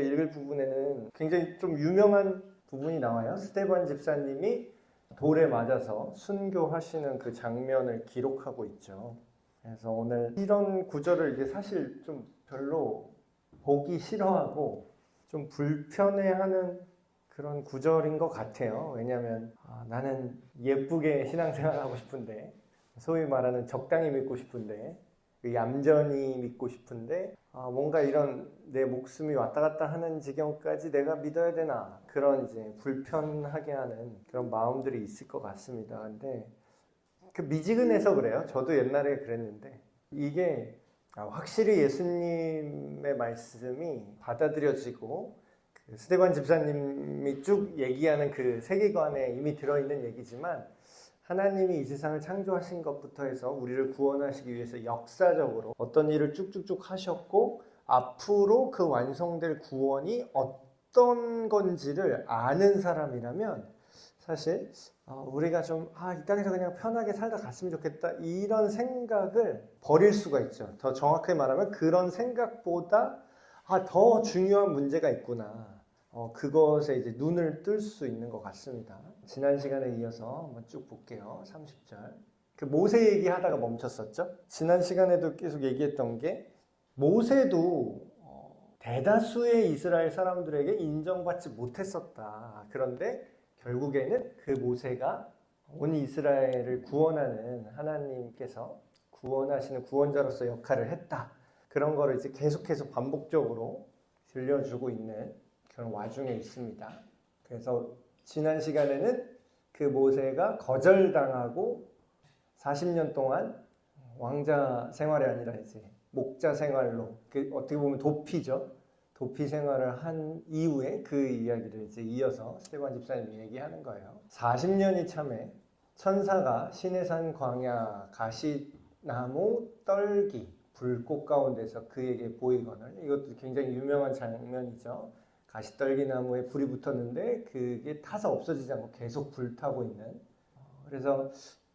읽을 부분에는 굉장히 좀 유명한 부분이 나와요. 스데반 집사님이 돌에 맞아서 순교하시는 그 장면을 기록하고 있죠. 그래서 오늘 이런 구절을 이게 사실 좀 별로 보기 싫어하고 좀 불편해하는 그런 구절인 것 같아요. 왜냐하면 나는 예쁘게 신앙생활을 하고 싶은데, 소위 말하는 적당히 믿고 싶은데, 얌전히 믿고 싶은데 뭔가 이런 내 목숨이 왔다 갔다 하는 지경까지 내가 믿어야 되나, 그런 이제 불편하게 하는 그런 마음들이 있을 것 같습니다. 근데 그 미지근해서 그래요. 저도 옛날에 그랬는데 이게 확실히 예수님의 말씀이 받아들여지고 그 스데반 집사님이 쭉 얘기하는 그 세계관에 이미 들어있는 얘기지만, 하나님이 이 세상을 창조하신 것부터 해서 우리를 구원하시기 위해서 역사적으로 어떤 일을 쭉쭉쭉 하셨고 앞으로 그 완성될 구원이 어떤 건지를 아는 사람이라면 사실 우리가 좀 이 땅에서 그냥 편하게 살다 갔으면 좋겠다, 이런 생각을 버릴 수가 있죠. 더 정확하게 말하면 그런 생각보다 더 중요한 문제가 있구나, 그것에 이제 눈을 뜰 수 있는 것 같습니다. 지난 시간에 이어서 한번 쭉 볼게요. 30절. 그 모세 얘기하다가 멈췄었죠. 지난 시간에도 계속 얘기했던 게, 모세도 대다수의 이스라엘 사람들에게 인정받지 못했었다. 그런데 결국에는 그 모세가 온 이스라엘을 구원하는 하나님께서 구원하시는 구원자로서 역할을 했다. 그런 거를 이제 계속해서 반복적으로 들려주고 있는 그런 와중에 있습니다. 그래서 지난 시간에는 그 모세가 거절당하고 40년 동안 왕자 생활이 아니라 이제 목자 생활로, 어떻게 보면 도피죠. 도피 생활을 한 이후에 그 이야기를 이제 이어서 스데반 집사님이 얘기하는 거예요. 40년이 참에 천사가 시내산 광야 가시나무 떨기 불꽃 가운데서 그에게 보이거늘, 이것도 굉장히 유명한 장면이죠. 가시떨기나무에 불이 붙었는데 그게 타서 없어지지 않고 계속 불타고 있는, 그래서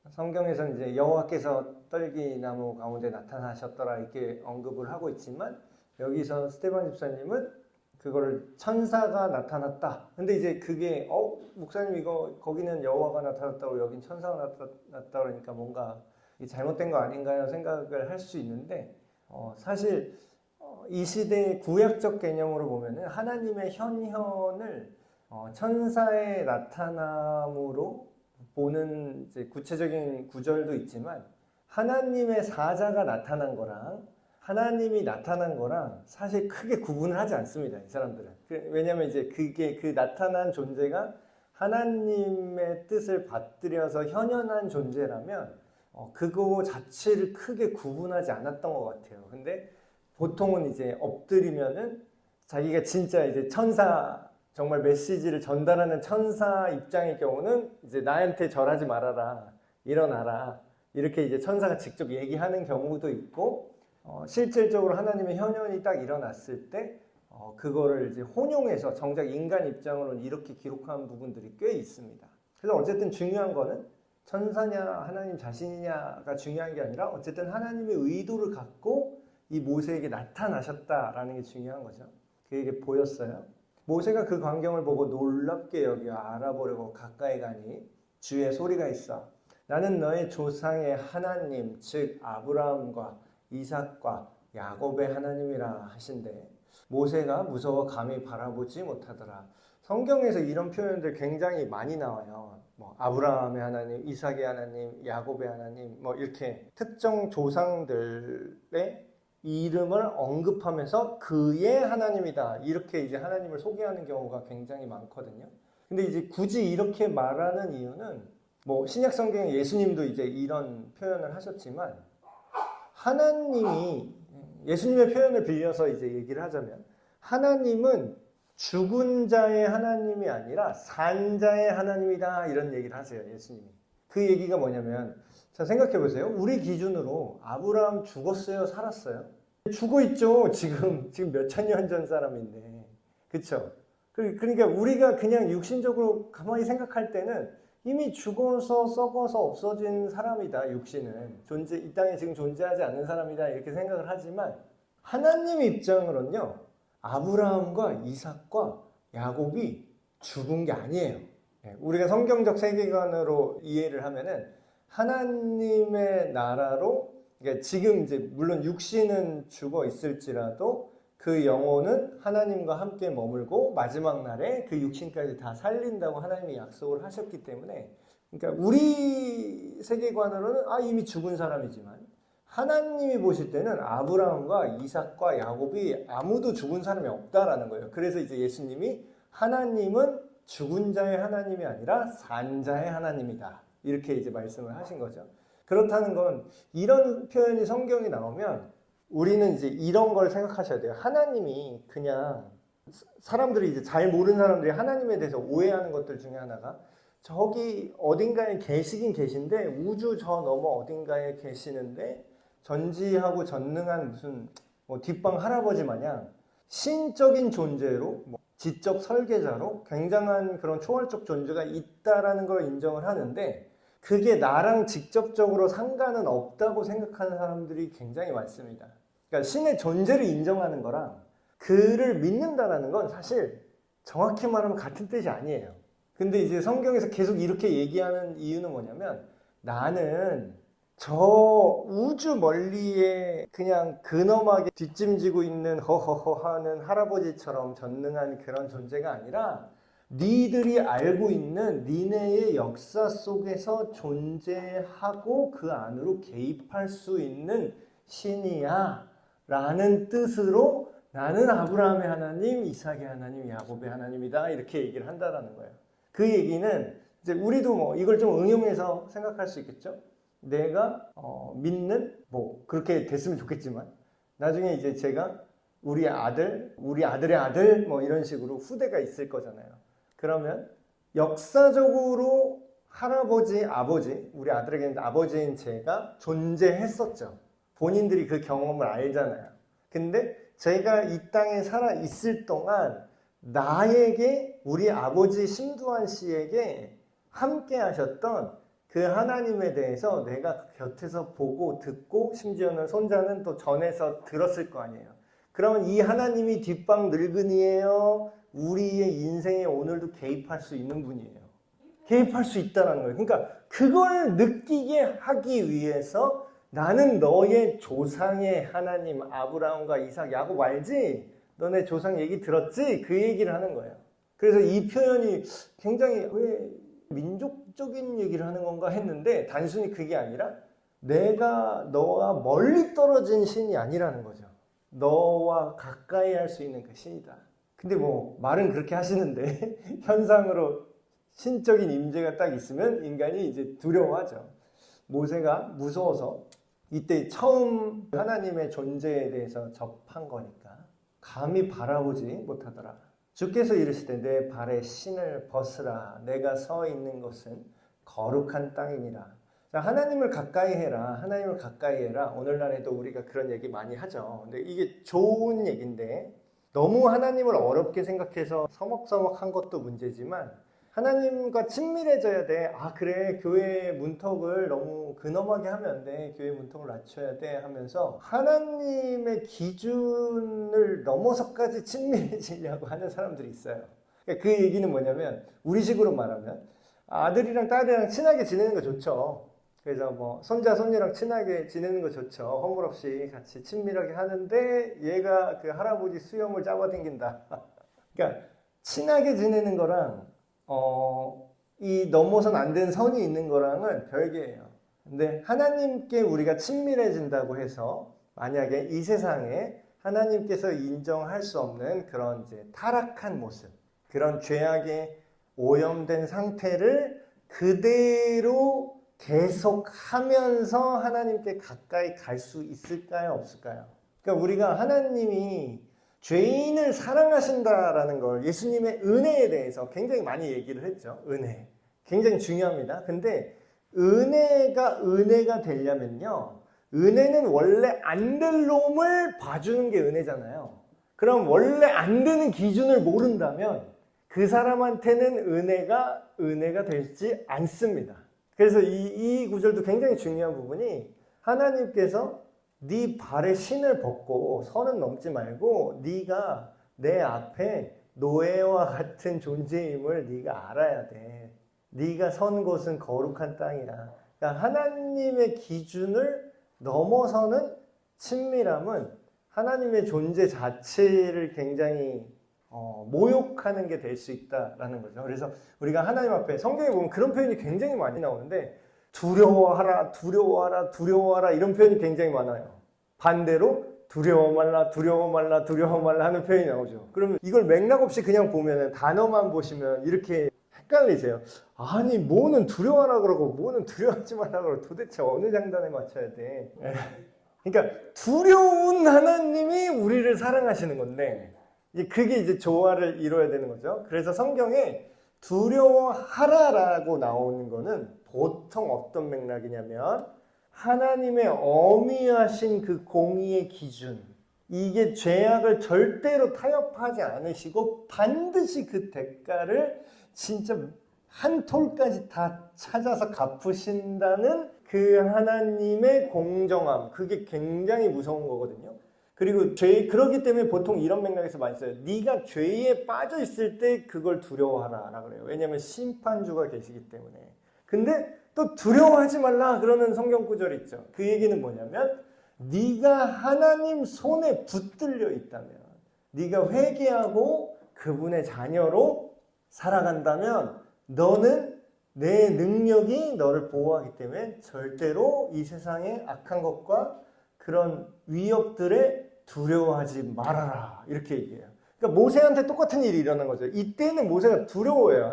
성경에서는 이제 여호와께서 떨기나무 가운데 나타나셨더라 이렇게 언급을 하고 있지만, 여기서 스데반 집사님은 그거를 천사가 나타났다. 근데 이제 그게 목사님 이거 거기는 여호와가 나타났다고 여긴 천사가 나타났다 그러니까 뭔가 잘못된 거 아닌가요? 생각을 할 수 있는데 사실 이 시대의 구약적 개념으로 보면은 하나님의 현현을 천사의 나타남으로 보는 이제 구체적인 구절도 있지만, 하나님의 사자가 나타난 거랑 하나님이 나타난 거랑 사실 크게 구분을 하지 않습니다, 이 사람들은. 왜냐하면 이제 그게 그 나타난 존재가 하나님의 뜻을 받들여서 현현한 존재라면 그거 자체를 크게 구분하지 않았던 것 같아요. 근데 보통은 이제 엎드리면은 자기가 진짜 이제 천사, 정말 메시지를 전달하는 천사 입장의 경우는 이제 나한테 절하지 말아라, 일어나라, 이렇게 이제 천사가 직접 얘기하는 경우도 있고, 실질적으로 하나님의 현현이 딱 일어났을 때 그거를 이제 혼용해서 정작 인간 입장으로는 이렇게 기록한 부분들이 꽤 있습니다. 그래서 어쨌든 중요한 거는 천사냐 하나님 자신이냐가 중요한 게 아니라 어쨌든 하나님의 의도를 갖고 이 모세에게 나타나셨다라는 게 중요한 거죠. 그에게 보였어요. 모세가 그 광경을 보고 놀랍게 여겨 알아보려고 가까이 가니 주의 소리가 있어 나는 너의 조상의 하나님 즉 아브라함과 이삭과 야곱의 하나님이라 하신대. 모세가 무서워 감히 바라보지 못하더라. 성경에서 이런 표현들 굉장히 많이 나와요. 아브라함의 하나님, 이삭의 하나님, 야곱의 하나님, 이렇게 특정 조상들의 이름을 언급하면서 그의 하나님이다, 이렇게 이제 하나님을 소개하는 경우가 굉장히 많거든요. 근데 이제 굳이 이렇게 말하는 이유는 신약 성경에 예수님도 이제 이런 표현을 하셨지만, 하나님이 예수님의 표현을 빌려서 이제 얘기를 하자면, 하나님은 죽은 자의 하나님이 아니라 산 자의 하나님이다, 이런 얘기를 하세요, 예수님이. 그 얘기가 뭐냐면, 자, 생각해 보세요. 우리 기준으로 아브라함 죽었어요, 살았어요? 죽어 있죠. 지금 몇천 년 전 사람인데. 그쵸? 그러니까 우리가 그냥 육신적으로 가만히 생각할 때는 이미 죽어서 썩어서 없어진 사람이다, 육신은. 이 땅에 지금 존재하지 않는 사람이다, 이렇게 생각을 하지만, 하나님 입장으로는요, 아브라함과 이삭과 야곱이 죽은 게 아니에요. 우리가 성경적 세계관으로 이해를 하면은 하나님의 나라로, 그러니까 지금 이제 물론 육신은 죽어 있을지라도 그 영혼은 하나님과 함께 머물고 마지막 날에 그 육신까지 다 살린다고 하나님이 약속을 하셨기 때문에, 그러니까 우리 세계관으로는 이미 죽은 사람이지만 하나님이 보실 때는 아브라함과 이삭과 야곱이 아무도 죽은 사람이 없다라는 거예요. 그래서 이제 예수님이 하나님은 죽은 자의 하나님이 아니라 산 자의 하나님이다, 이렇게 이제 말씀을 하신 거죠. 그렇다는 건 이런 표현이 성경에 나오면 우리는 이제 이런 걸 생각하셔야 돼요. 하나님이 그냥, 사람들이 이제 잘 모르는 사람들이 하나님에 대해서 오해하는 것들 중에 하나가 저기 어딘가에 계시긴 계신데, 우주 저 너머 어딘가에 계시는데 전지하고 전능한 무슨 뒷방 할아버지 마냥 신적인 존재로, 지적 설계자로 굉장한 그런 초월적 존재가 있다라는 걸 인정을 하는데, 그게 나랑 직접적으로 상관은 없다고 생각하는 사람들이 굉장히 많습니다. 그러니까 신의 존재를 인정하는 거랑 그를 믿는다라는 건 사실 정확히 말하면 같은 뜻이 아니에요. 근데 이제 성경에서 계속 이렇게 얘기하는 이유는 뭐냐면, 나는 저 우주 멀리에 그냥 근엄하게 뒷짐지고 있는 허허허 하는 할아버지처럼 전능한 그런 존재가 아니라 니들이 알고 있는 니네의 역사 속에서 존재하고 그 안으로 개입할 수 있는 신이야 라는 뜻으로 나는 아브라함의 하나님, 이삭의 하나님, 야곱의 하나님이다, 이렇게 얘기를 한다는 거예요. 그 얘기는 이제 우리도 이걸 좀 응용해서 생각할 수 있겠죠. 내가 믿는, 그렇게 됐으면 좋겠지만 나중에 이제 제가 우리 아들의 아들 이런 식으로 후대가 있을 거잖아요. 그러면 역사적으로 할아버지, 아버지, 우리 아들에게는 아버지인 제가 존재했었죠. 본인들이 그 경험을 알잖아요. 근데 제가 이 땅에 살아 있을 동안 나에게, 우리 아버지 심두환 씨에게 함께 하셨던 그 하나님에 대해서 내가 곁에서 보고 듣고, 심지어는 손자는 또 전해서 들었을 거 아니에요. 그러면 이 하나님이 뒷방 늙은이에요, 우리의 인생에 오늘도 개입할 수 있는 분이에요. 개입할 수 있다는 거예요. 그러니까 그걸 느끼게 하기 위해서 나는 너의 조상의 하나님, 아브라함과 이삭, 야곱 알지? 너네 조상 얘기 들었지? 그 얘기를 하는 거예요. 그래서 이 표현이 굉장히 왜 민족적인 얘기를 하는 건가 했는데, 단순히 그게 아니라 내가 너와 멀리 떨어진 신이 아니라는 거죠. 너와 가까이 할 수 있는 그 신이다. 근데 말은 그렇게 하시는데 현상으로 신적인 임재가 딱 있으면 인간이 이제 두려워하죠. 모세가 무서워서 이때 처음 하나님의 존재에 대해서 접한 거니까 감히 바라보지 못하더라. 주께서 이르시되 내 발에 신을 벗으라. 내가 서 있는 곳은 거룩한 땅이니라. 자, 하나님을 가까이 해라. 하나님을 가까이 해라. 오늘날에도 우리가 그런 얘기 많이 하죠. 근데 이게 좋은 얘기인데 너무 하나님을 어렵게 생각해서 서먹서먹한 것도 문제지만, 하나님과 친밀해져야 돼. 그래, 교회 문턱을 너무 근엄하게 하면 안 돼. 교회 문턱을 낮춰야 돼 하면서 하나님의 기준을 넘어서까지 친밀해지려고 하는 사람들이 있어요. 그러니까 그 얘기는 뭐냐면, 우리식으로 말하면 아들이랑 딸이랑 친하게 지내는 거 좋죠. 그래서 손자 손녀랑 친하게 지내는 거 좋죠. 허물없이 같이 친밀하게 하는데 얘가 그 할아버지 수염을 잡아당긴다. 그러니까 친하게 지내는 거랑 이 넘어선 안 된 선이 있는 거랑은 별개예요. 근데 하나님께 우리가 친밀해진다고 해서 만약에 이 세상에 하나님께서 인정할 수 없는 그런 이제 타락한 모습, 그런 죄악에 오염된 상태를 그대로 계속하면서 하나님께 가까이 갈 수 있을까요? 없을까요? 그러니까 우리가 하나님이 죄인을 사랑하신다라는 걸, 예수님의 은혜에 대해서 굉장히 많이 얘기를 했죠. 은혜. 굉장히 중요합니다. 근데 은혜가 되려면요, 은혜는 원래 안 될 놈을 봐주는 게 은혜잖아요. 그럼 원래 안 되는 기준을 모른다면 그 사람한테는 은혜가 되지 않습니다. 그래서 이 구절도 굉장히 중요한 부분이, 하나님께서 네 발에 신을 벗고 선은 넘지 말고 네가 내 앞에 노예와 같은 존재임을 네가 알아야 돼. 네가 선 곳은 거룩한 땅이야. 그러니까 하나님의 기준을 넘어서는 친밀함은 하나님의 존재 자체를 굉장히 모욕하는 게 될 수 있다라는 거죠. 그래서 우리가 하나님 앞에 성경에 보면 그런 표현이 굉장히 많이 나오는데 두려워하라, 두려워하라, 두려워하라 이런 표현이 굉장히 많아요. 반대로 두려워 말라, 두려워 말라, 두려워 말라 하는 표현이 나오죠. 그러면 이걸 맥락 없이 그냥 보면 단어만 보시면 이렇게 헷갈리세요. 아니 뭐는 두려워하라 그러고 뭐는 두려워하지 말라 그러고 도대체 어느 장단에 맞춰야 돼? 그러니까 두려운 하나님이 우리를 사랑하시는 건데 그게 이제 조화를 이뤄야 되는 거죠. 그래서 성경에 두려워하라라고 나오는 거는 보통 어떤 맥락이냐면 하나님의 어미하신 그 공의의 기준, 이게 죄악을 절대로 타협하지 않으시고 반드시 그 대가를 진짜 한 톨까지 다 찾아서 갚으신다는 그 하나님의 공정함, 그게 굉장히 무서운 거거든요. 그리고 그러기 때문에 보통 이런 맥락에서 많이 써요. 네가 죄에 빠져 있을 때 그걸 두려워하라 그래요. 왜냐하면 심판주가 계시기 때문에. 근데 또 두려워하지 말라 그러는 성경 구절이 있죠. 그 얘기는 뭐냐면 네가 하나님 손에 붙들려 있다면, 네가 회개하고 그분의 자녀로 살아간다면 너는 내 능력이 너를 보호하기 때문에 절대로 이 세상의 악한 것과 그런 위협들에 두려워하지 말아라 이렇게 얘기해요. 그러니까 모세한테 똑같은 일이 일어난 거죠. 이때는 모세가 두려워해요.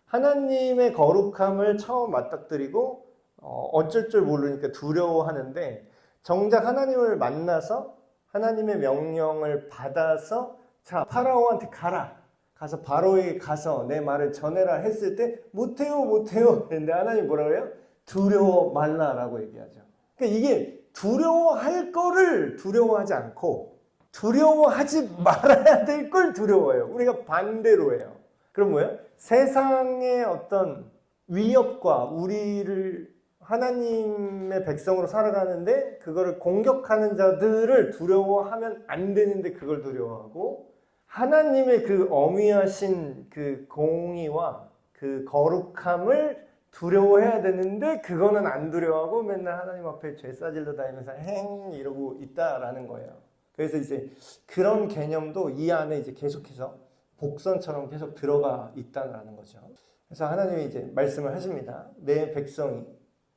하나님의 거룩함을 처음 맞닥뜨리고 어쩔 줄 모르니까 두려워하는데 정작 하나님을 만나서 하나님의 명령을 받아서 자 파라오한테 가서 바로에게 가서 내 말을 전해라 했을 때 못해요 근데 하나님 뭐라고 해요? 두려워 말라라고 얘기하죠. 그러니까 이게 두려워할 거를 두려워하지 않고 두려워하지 말아야 될 걸 두려워해요. 우리가 반대로 해요. 그럼 뭐예요? 세상의 어떤 위협과 우리를 하나님의 백성으로 살아가는데 그거를 공격하는 자들을 두려워하면 안 되는데 그걸 두려워하고 하나님의 그 어미하신 그 공의와 그 거룩함을 두려워해야 되는데 그거는 안 두려워하고 맨날 하나님 앞에 죄 싸질러 다니면서 행 이러고 있다라는 거예요. 그래서 이제 그런 개념도 이 안에 이제 계속해서 복선처럼 계속 들어가 있다는 거죠. 그래서 하나님이 이제 말씀을 하십니다. 내 백성이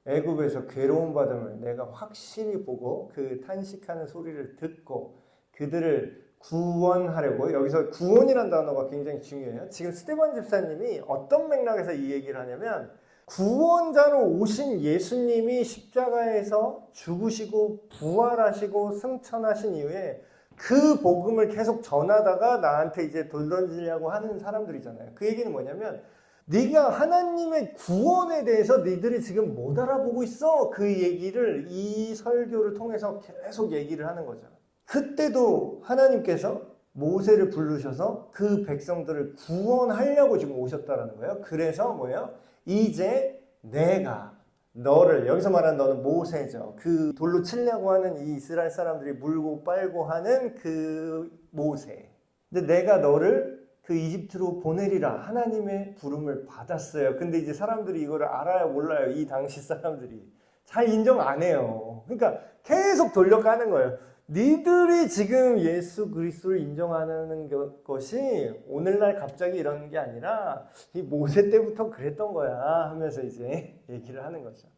애굽에서 괴로움 받음을 내가 확실히 보고 그 탄식하는 소리를 듣고 그들을 구원하려고. 여기서 구원이라는 단어가 굉장히 중요해요. 지금 스데반 집사님이 어떤 맥락에서 이 얘기를 하냐면 구원자로 오신 예수님이 십자가에서 죽으시고 부활하시고 승천하신 이후에 그 복음을 계속 전하다가 나한테 이제 돌 던지려고 하는 사람들이잖아요. 그 얘기는 뭐냐면 네가 하나님의 구원에 대해서 너희들이 지금 못 알아보고 있어. 그 얘기를 이 설교를 통해서 계속 얘기를 하는 거죠. 그때도 하나님께서 모세를 부르셔서 그 백성들을 구원하려고 지금 오셨다라는 거예요. 그래서 뭐예요? 이제 내가 너를, 여기서 말하는 너는 모세죠. 그 돌로 치려고 하는 이 이스라엘 사람들이 물고 빨고 하는 그 모세. 근데 내가 너를 그 이집트로 보내리라. 하나님의 부름을 받았어요. 근데 이제 사람들이 이거를 알아요, 몰라요? 이 당시 사람들이 잘 인정 안 해요. 그러니까 계속 돌려가는 거예요. 니들이 지금 예수 그리스도를 인정하는 것이 오늘날 갑자기 이런 게 아니라 이 모세 때부터 그랬던 거야 하면서 이제 얘기를 하는 거죠.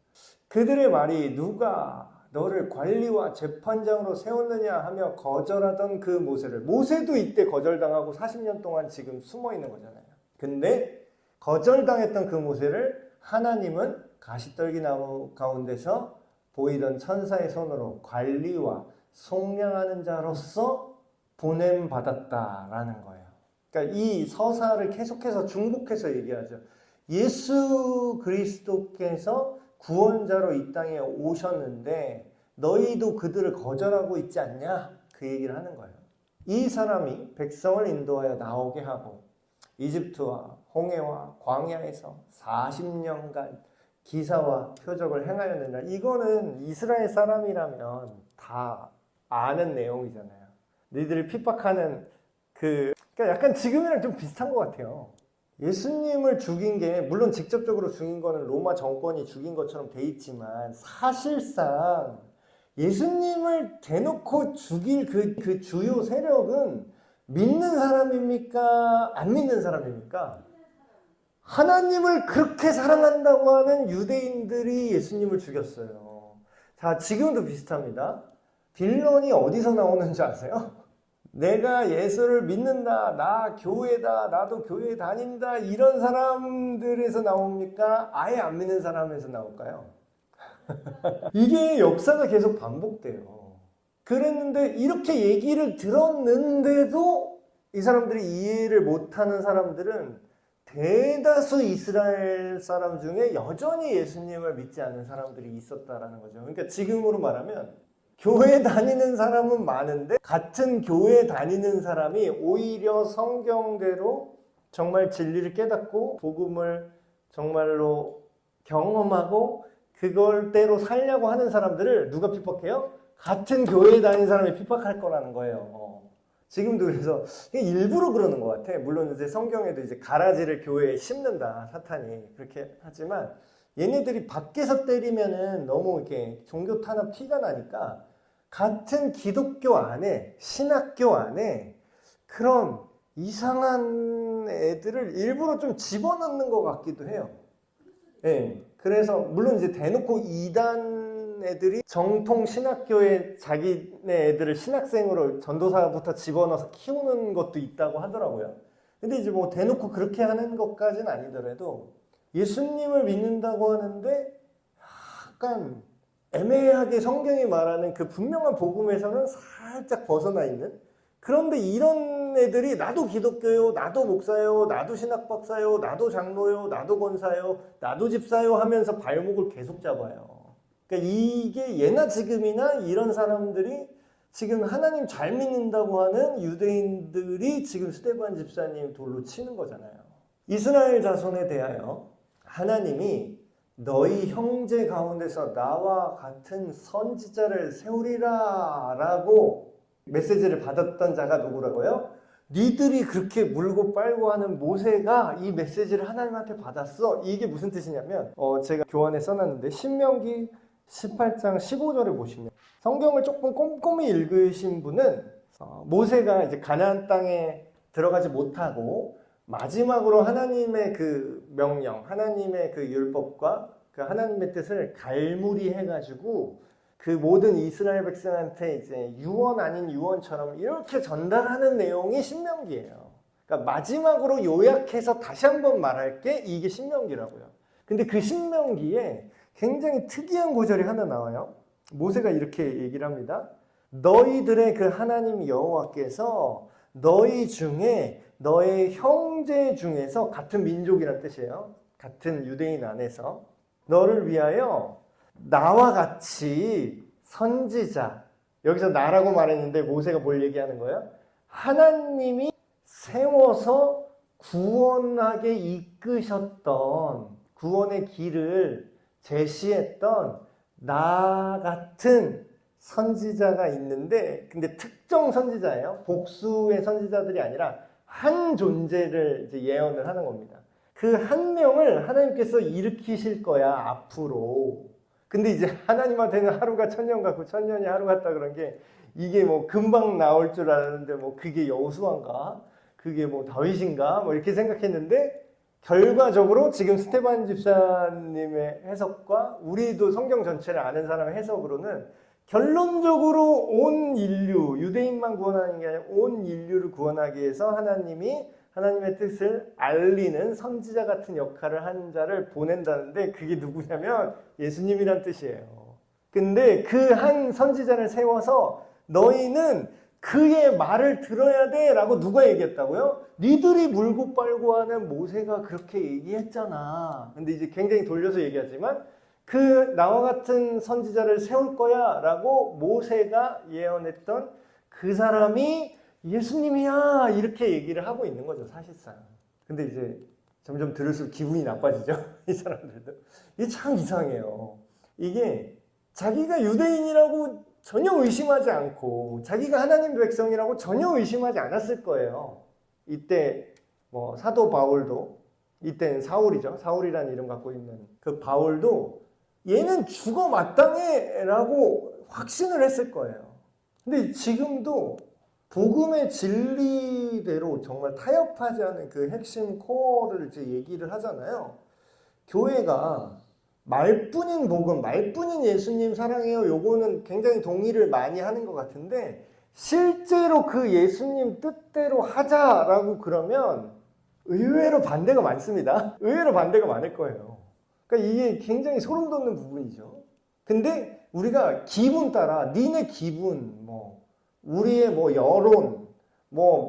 그들의 말이 누가 너를 관리와 재판장으로 세웠느냐 하며 거절하던 그 모세도 이때 거절당하고 40년 동안 지금 숨어 있는 거잖아요. 근데 거절당했던 그 모세를 하나님은 가시떨기 나무 가운데서 보이던 천사의 손으로 관리와 속량하는 자로서 보냄받았다라는 거예요. 그러니까 이 서사를 계속해서 중복해서 얘기하죠. 예수 그리스도께서 구원자로 이 땅에 오셨는데 너희도 그들을 거절하고 있지 않냐? 그 얘기를 하는 거예요. 이 사람이 백성을 인도하여 나오게 하고 이집트와 홍해와 광야에서 40년간 기사와 표적을 행하였느냐. 이거는 이스라엘 사람이라면 다 아는 내용이잖아요. 너희들을 핍박하는 그러니까 약간 지금이랑 좀 비슷한 것 같아요. 예수님을 죽인 게 물론 직접적으로 죽인 거는 로마 정권이 죽인 것처럼 돼 있지만 사실상 예수님을 대놓고 죽일 그 주요 세력은 믿는 사람입니까? 안 믿는 사람입니까? 하나님을 그렇게 사랑한다고 하는 유대인들이 예수님을 죽였어요. 자, 지금도 비슷합니다. 빌런이 어디서 나오는지 아세요? 내가 예수를 믿는다, 나 교회다, 나도 교회 다닌다, 이런 사람들에서 나옵니까? 아예 안 믿는 사람에서 나올까요? 이게 역사가 계속 반복돼요. 그랬는데 이렇게 얘기를 들었는데도 이 사람들이 이해를 못하는 사람들은 대다수 이스라엘 사람 중에 여전히 예수님을 믿지 않는 사람들이 있었다라는 거죠. 그러니까 지금으로 말하면 교회 다니는 사람은 많은데 같은 교회 다니는 사람이 오히려 성경대로 정말 진리를 깨닫고 복음을 정말로 경험하고 그걸대로 살려고 하는 사람들을 누가 핍박해요? 같은 교회에 다니는 사람이 핍박할 거라는 거예요. 지금도 그래서 일부러 그러는 것 같아. 물론 이제 성경에도 이제 가라지를 교회에 심는다, 사탄이 그렇게 하지만 얘네들이 밖에서 때리면은 너무 이렇게 종교 탄압 티가 나니까 같은 기독교 안에 신학교 안에 그런 이상한 애들을 일부러 좀 집어넣는 것 같기도 해요. 네, 그래서 물론 이제 대놓고 이단 애들이 정통 신학교에 자기네 애들을 신학생으로 전도사부터 집어넣어서 키우는 것도 있다고 하더라고요. 근데 이제 뭐 대놓고 그렇게 하는 것까지는 아니더라도 예수님을 믿는다고 하는데 약간 애매하게 성경이 말하는 그 분명한 복음에서는 살짝 벗어나 있는, 그런데 이런 애들이 나도 기독교요, 나도 목사요, 나도 신학박사요, 나도 장로요, 나도 권사요, 나도 집사요 하면서 발목을 계속 잡아요. 그러니까 이게 예나 지금이나 이런 사람들이 지금 하나님 잘 믿는다고 하는 유대인들이 지금 스데반 집사님 돌로 치는 거잖아요. 이스라엘 자손에 대하여 하나님이 너희 형제 가운데서 나와 같은 선지자를 세우리라 라고 메시지를 받았던 자가 누구라고요? 니들이 그렇게 물고 빨고 하는 모세가 이 메시지를 하나님한테 받았어. 이게 무슨 뜻이냐면 제가 교환에 써놨는데 신명기 18장 15절을 보시면 성경을 조금 꼼꼼히 읽으신 분은 모세가 이제 가나안 땅에 들어가지 못하고 마지막으로 하나님의 그 명령, 하나님의 그 율법과 그 하나님의 뜻을 갈무리해가지고 그 모든 이스라엘 백성한테 이제 유언 아닌 유언처럼 이렇게 전달하는 내용이 신명기예요. 그러니까 마지막으로 요약해서 다시 한번 말할게, 이게 신명기라고요. 근데 그 신명기에 굉장히 특이한 구절이 하나 나와요. 모세가 이렇게 얘기를 합니다. 너희들의 그 하나님 여호와께서 너희 중에 너의 형제 중에서, 같은 민족이란 뜻이에요. 같은 유대인 안에서 너를 위하여 나와 같이 선지자, 여기서 나라고 말했는데 모세가 뭘 얘기하는 거예요? 하나님이 세워서 구원하게 이끄셨던, 구원의 길을 제시했던 나 같은 선지자가 있는데, 근데 특정 선지자예요. 복수의 선지자들이 아니라 한 존재를 이제 예언을 하는 겁니다. 그 한 명을 하나님께서 일으키실 거야, 앞으로. 근데 이제 하나님한테는 하루가 천년 같고 천년이 하루 같다 그런 게, 이게 뭐 금방 나올 줄 알았는데 뭐 그게 여호수아인가? 그게 뭐 다윗인가? 뭐 이렇게 생각했는데 결과적으로 지금 스테반 집사님의 해석과 우리도 성경 전체를 아는 사람의 해석으로는 결론적으로 온 인류, 유대인만 구원하는 게 아니라 온 인류를 구원하기 위해서 하나님이 하나님의 뜻을 알리는 선지자 같은 역할을 한 자를 보낸다는데, 그게 누구냐면 예수님이란 뜻이에요. 근데 그 한 선지자를 세워서 너희는 그의 말을 들어야 돼 라고 누가 얘기했다고요? 니들이 물고 빨고 하는 모세가 그렇게 얘기했잖아. 근데 이제 굉장히 돌려서 얘기하지만 그 나와 같은 선지자를 세울 거야 라고 모세가 예언했던 그 사람이 예수님이야, 이렇게 얘기를 하고 있는 거죠, 사실상. 근데 이제 점점 들을수록 기분이 나빠지죠, 이 사람들도. 이게 참 이상해요. 이게 자기가 유대인이라고 전혀 의심하지 않고 자기가 하나님 백성이라고 전혀 의심하지 않았을 거예요. 이때 뭐 사도 바울도, 이때는 사울이죠. 사울이라는 이름 갖고 있는 그 바울도 얘는 죽어 마땅해 라고 확신을 했을 거예요. 근데 지금도 복음의 진리대로 정말 타협하지 않은 그 핵심 코어를 이제 얘기를 하잖아요. 교회가 말뿐인 복음, 말뿐인 예수님 사랑해요. 요거는 굉장히 동의를 많이 하는 것 같은데 실제로 그 예수님 뜻대로 하자라고 그러면 의외로 반대가 많습니다. 의외로 반대가 많을 거예요. 그러니까 이게 굉장히 소름 돋는 부분이죠. 근데 우리가 기분 따라 니네 기분, 우리의 여론,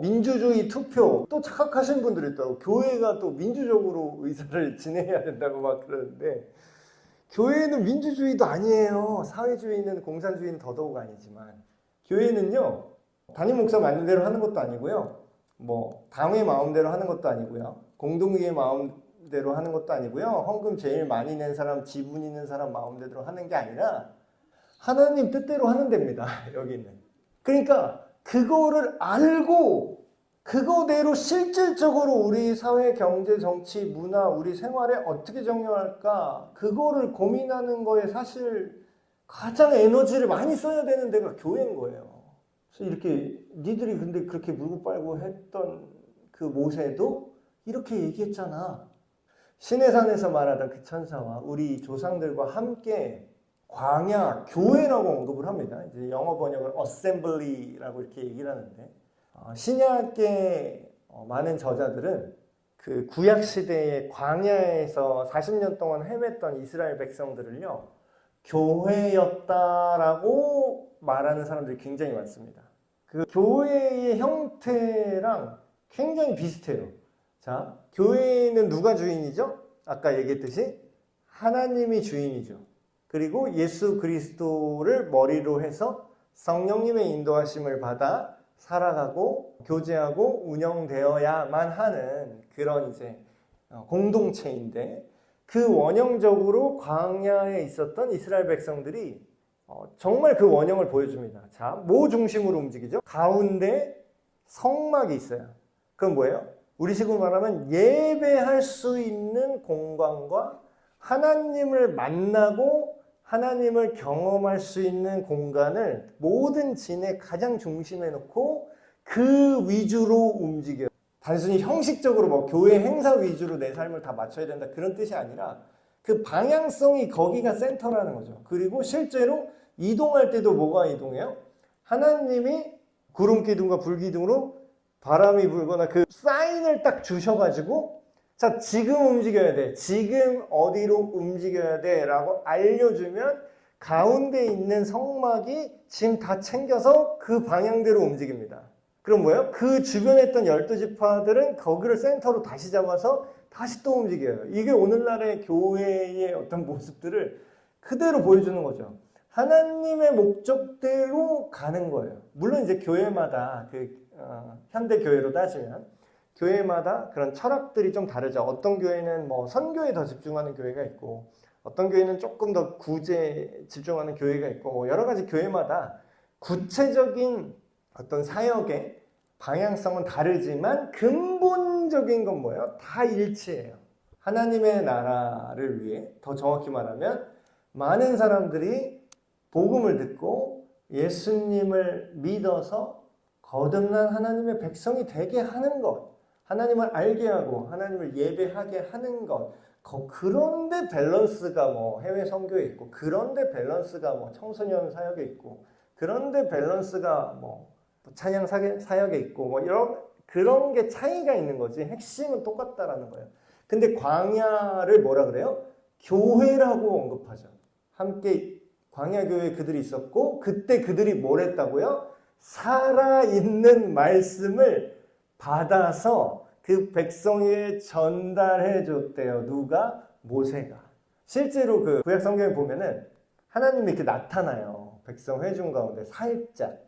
민주주의 투표 또 착각하시는 분들이 있다고 교회가 또 민주적으로 의사를 지내야 된다고 막 그러는데 교회는 민주주의도 아니에요. 사회주의는 공산주의는 더더욱 아니지만 교회는요 담임 목사 마음대로 하는 것도 아니고요 당의 마음대로 하는 것도 아니고요 공동의의 마음대로 하는 것도 아니고요 헌금 제일 많이 낸 사람 지분 있는 사람 마음대로 하는 게 아니라 하나님 뜻대로 하는 데입니다. 여기는. 그러니까 그거를 알고 그거대로 실질적으로 우리 사회, 경제, 정치, 문화, 우리 생활에 어떻게 적용할까 그거를 고민하는 거에 사실 가장 에너지를 많이 써야 되는 데가 교회인 거예요. 그래서 이렇게 니들이 근데 그렇게 물고 빨고 했던 그 모세도 이렇게 얘기했잖아. 시내산에서 말하던 그 천사와 우리 조상들과 함께 광야, 교회라고 언급을 합니다. 이제 영어 번역은 assembly라고 이렇게 얘기를 하는데 신약의 많은 저자들은 그 구약 시대의 광야에서 40년 동안 헤맸던 이스라엘 백성들을요 교회였다라고 말하는 사람들이 굉장히 많습니다. 그 교회의 형태랑 굉장히 비슷해요. 자, 교회는 누가 주인이죠? 아까 얘기했듯이 하나님이 주인이죠. 그리고 예수 그리스도를 머리로 해서 성령님의 인도하심을 받아 살아가고 교제하고 운영되어야만 하는 그런 이제 공동체인데 그 원형적으로 광야에 있었던 이스라엘 백성들이 정말 그 원형을 보여줍니다. 자, 뭐 중심으로 움직이죠? 가운데 성막이 있어요. 그건 뭐예요? 우리식으로 말하면 예배할 수 있는 공간과 하나님을 만나고 하나님을 경험할 수 있는 공간을 모든 진의 가장 중심에 놓고 그 위주로 움직여요. 단순히 형식적으로 교회 행사 위주로 내 삶을 다 맞춰야 된다 그런 뜻이 아니라 그 방향성이 거기가 센터라는 거죠. 그리고 실제로 이동할 때도 뭐가 이동해요? 하나님이 구름 기둥과 불 기둥으로 바람이 불거나 그 사인을 딱 주셔가지고 자, 지금 움직여야 돼. 지금 어디로 움직여야 돼. 라고 알려주면 가운데 있는 성막이 지금 다 챙겨서 그 방향대로 움직입니다. 그럼 뭐예요? 그 주변에 있던 12지파들은 거기를 센터로 다시 잡아서 다시 또 움직여요. 이게 오늘날의 교회의 어떤 모습들을 그대로 보여주는 거죠. 하나님의 목적대로 가는 거예요. 물론 이제 교회마다 현대 교회로 따지면 교회마다 그런 철학들이 좀 다르죠. 어떤 교회는 선교에 더 집중하는 교회가 있고 어떤 교회는 조금 더 구제에 집중하는 교회가 있고 여러 가지 교회마다 구체적인 어떤 사역의 방향성은 다르지만 근본적인 건 뭐예요? 다 일치해요. 하나님의 나라를 위해 더 정확히 말하면 많은 사람들이 복음을 듣고 예수님을 믿어서 거듭난 하나님의 백성이 되게 하는 것, 하나님을 알게 하고 하나님을 예배하게 하는 것, 그런데 밸런스가 해외 선교에 있고 그런데 밸런스가 청소년 사역에 있고 그런데 밸런스가 찬양 사역에 있고 이런 그런 게 차이가 있는 거지 핵심은 똑같다라는 거예요. 근데 광야를 뭐라 그래요? 교회라고 언급하죠. 함께 광야교회에 그들이 있었고 그때 그들이 뭘 했다고요? 살아있는 말씀을 받아서 그 백성에게 전달해 줬대요. 누가? 모세가. 실제로 그 구약 성경에 보면은 하나님이 이렇게 나타나요. 백성 회중 가운데 살짝.